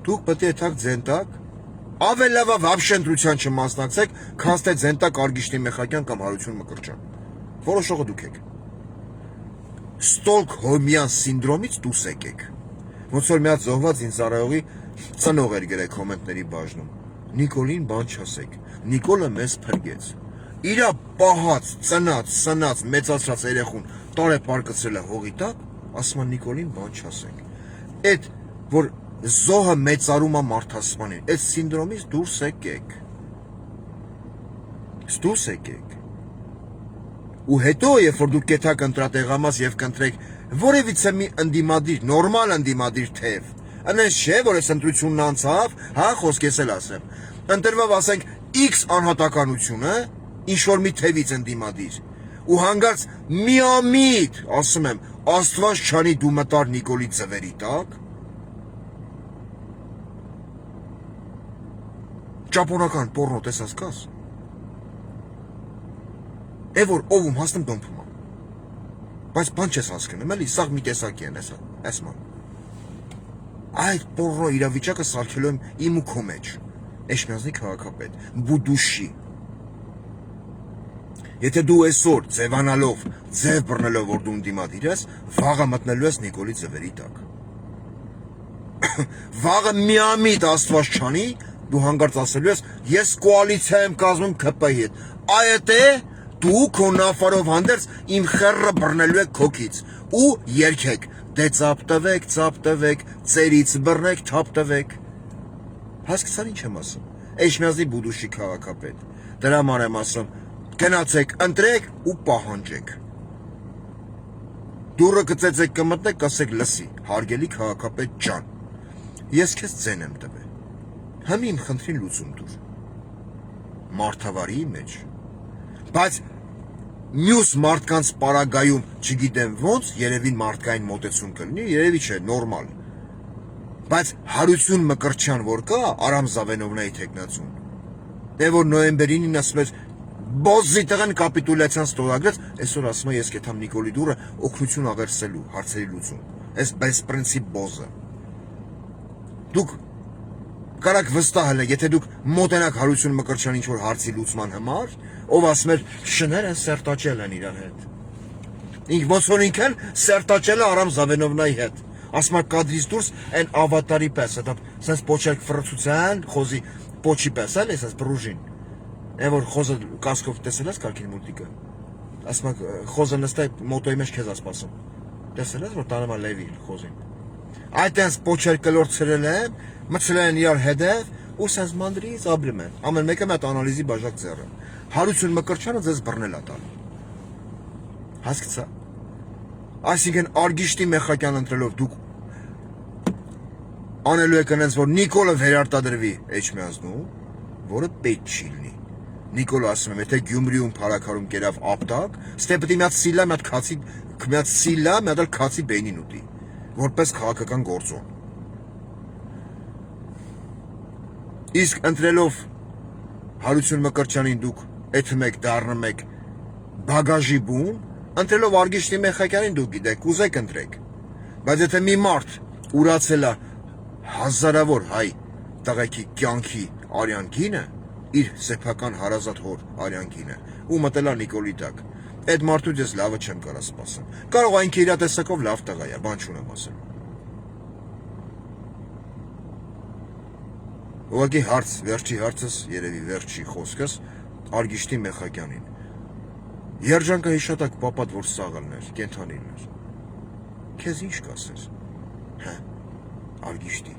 A: դուք պետք է թակ ձենտակ, ավել լավա վաբշե ընտրության չմասնակցեք, քան թե ձենտակ Արգիշտի Մեխակյան կամ Հարություն Մկրտչյան, որոշողը դուք եք, Ստոկհոլմյան սինդրոմից դուրս եկեք, ոնց որ մի հատ զոհված ինձարայողի ծնող էր գրել կոմենտների բաժնում, Նիկոլին բան չասեք, Նիկոլը մեզ փրկեց, իրա պահած, ծնած, սնած, մեծացրած երեխուն տարեպարկցրել է հողի տակ, ասում են Նիկոլին բան չասենք, այդ որ զոհը մեծարում է մարդասպանին, այդ սինդրոմից դուրս եկեք, ու հետո, երբ որ դուք կեթակ ընտրատեղամաս եւ կընտրեք որևիցե մի ընդդիմադիր, նորմալ ընդդիմադիր թեև, Անես չէ, որ այս ընտրությունն անցավ, հա, խոսքես էլ ասեմ։ Ընտրվավ, ասենք, X անհատականությունը, ինչ որ մի թևից ընդդիմադիր։ Ու հանգարց միամիտ, ասում եմ, Աստված չանի դու մտար Նիկոլի ձվերի տակ։ Ճապոնական պորնո տեսած կաս։ Որ ով հասնում դոմփում։ Բայց բան չես հասկանում, էլի, սաղ մի տեսակի են էս ման։ Այդ պորնո իրավիճակը սարքելու եմ իմ ու քո մեջ։ Էջմիածնի քաղաքապետ, Բուդուշի։ Եթե դու այսօր ձևանալով, ձև բռնելով, որ դու ընդդիմադիր ես, վաղը մտնելու ես Նիկոլի ձվերի տակ։ Վաղը միամիտ Աստված չանի, դու հանգարց ասելու ես, ես կոալիցիա եմ կազմում ՔՊ-ի հետ։ Այդ է, դու քո նավարով հանդերձ իմ խեռը բռնելու եք քոքից ու երգեք, դե ծապ տվեք, ծերից բռնեք, թափ տվեք։ Հասկացար ինչ եմ ասում։ Էջմիածնի Բուդուշի քաղաքապետ։ Դրա համար եմ ասում, գնացեք, ընտրեք ու պահանջեք։ Դուրը գծեցեք կմտնեք, կասեք լսի, հարգելի քաղաքապետ ջան, ես քեզ ձեն եմ տվել։ Հիմա իմ խնդրին լուծում տուր։ Մարդավարի մեջ։ Բայց մյուս մարդկանց պարագայում, չգիտեմ ոնց, երևի մարդկային մոտեցում կլինի, երևի չէ, նորմալ։ Բայց Հարություն Մկրտչյան որ կա, Արամ Զավենովնայի թեկնածուն, դե որ նոյեմբերին ասում էր Բոզի տղան կապիտուլյացիան ստորագրեց, այսօր ասում է ես կեթամ Նիկոլի դուրը օգնություն աղերսելու, հարցերի լուծում։ Այս բեսպրինցիպ Բոզը։ Դուք կարաք վստահել եք, եթե դուք մոտենաք Հարություն Մկրտչյան ինչ-որ հարցի լուծման համար, ով ասում էր շները սերտաճել են իրար հետ։ Ինք ոնց որ ինքն սերտաճել է Արամ Զավենովնայի հետ։ Ասում է կադրից դուրս այն ավատարի պես, դա sense փոչերք ֆրծուցան, խոզի փոչի պես էլ, այսպես բրուժին։ Այն որ խոզը կասկով տեսել ես կարգին մուլտիկը։ Ասում է խոզը նստա մոտոյի մեջ քեզ ասպասում։ Տեսել ես որ տանում է Լևի խոզին։ Այդտենց փոչեր կլորցրել են, մցրել են իրար հետև ու sense մանդրից ապրում են։ Ամեն մեկը մի հատ անալիզի բաժակ ձեռը։ Հարություն Մկրտչյանը ձեզ բռնել է տալ։ Հասկացա։ Այսինքն արգիշտի մեխակյան ընտրելով դուք անելու եք այնպես որ Նիկոլը վերարտադրվի Էջմիածնում, որը պետք չի լինի։ Նիկոլը ասում եմ, եթե Գյումրիում փարակարում կերավ ապտակ, ստե պետք է մի հատ սիլա, մի հատ քացի բենին ուտի, որպես քաղաքական գործոն։ Իսկ ընտրելով Հարություն Մկրտչյանին դուք էթում եք դառնում եք բագաժի բուն, ընտրելով արգիշտի մեխակյանին դուք գիտեք, ուզեք ընտրեք։ Բայց եթե մի մարդ ուրացել է հազարավոր հայ տղեկի կյանքի արյան գինը, իր սեփական հարազատ հոր արյան գինը, ու մտել է Նիկոլի տակ, այդ մարդու ես լավը չեմ կարա սպասեմ։ Կարող այն իրատեսակով լավ տղա է, բան չունեմ ասել։ Ուղղակի հարց, վերջի հարցս, երևի վերջի խոսքս արգիշտի մեխակյանին։ Երջանկա հիշատակ պապատ որ սաղալներ, կենթանիներ։ Քեզ ինչ կասես։ Հա, արգիշտի։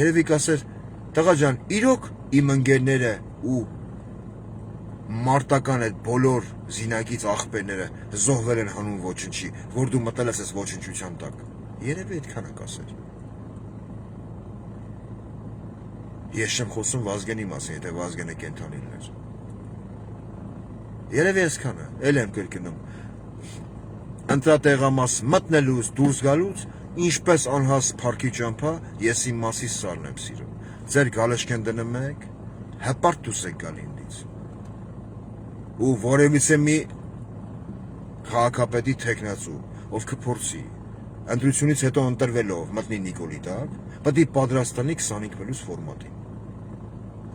A: Երևի կասեր, տղա ջան, իրոք իմ ընկերները ու մարտական այդ բոլոր զինագից աղբերները զոհվել են հանուն ոչնչի, որ դու մտել ես այս ոչնչության տակ։ Երևի այդքանը կասեր։ Ես չեմ խոսում Վազգենի մասին, եթե Վազգենը կենթանիներ։ Երևի այսքանը, էլ եմ կրկնում։ Ընտրատեղամաս մտնելուց, դուրս գալուց, ինչպես անհաս փառքի ճամփա, ես իմ մասիս սարն եմ սիրում։ Ձեր գալեշկեն դնում եք, հպարտ դուս եք գալ ինձ։ Ու որևիցե մի քաղաքապետի թեկնածու, ով կփորձի ընտրությունից հետո ընտրվելով մտնի Նիկոլի տակ, պետք է պատրաստ լինի 25+ ֆորմատին։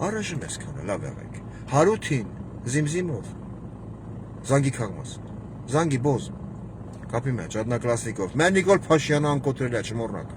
A: Առայժմ այսքանը, լավ եղեք։ Հարութին, Զիմզիմով, Զանգի քաղմաս, Զանգի Բոզ, կապի մեջ, Ադնակլասնիկով, մեր Նիկոլ Փաշյանը անկոտրել է, չմոռնաք։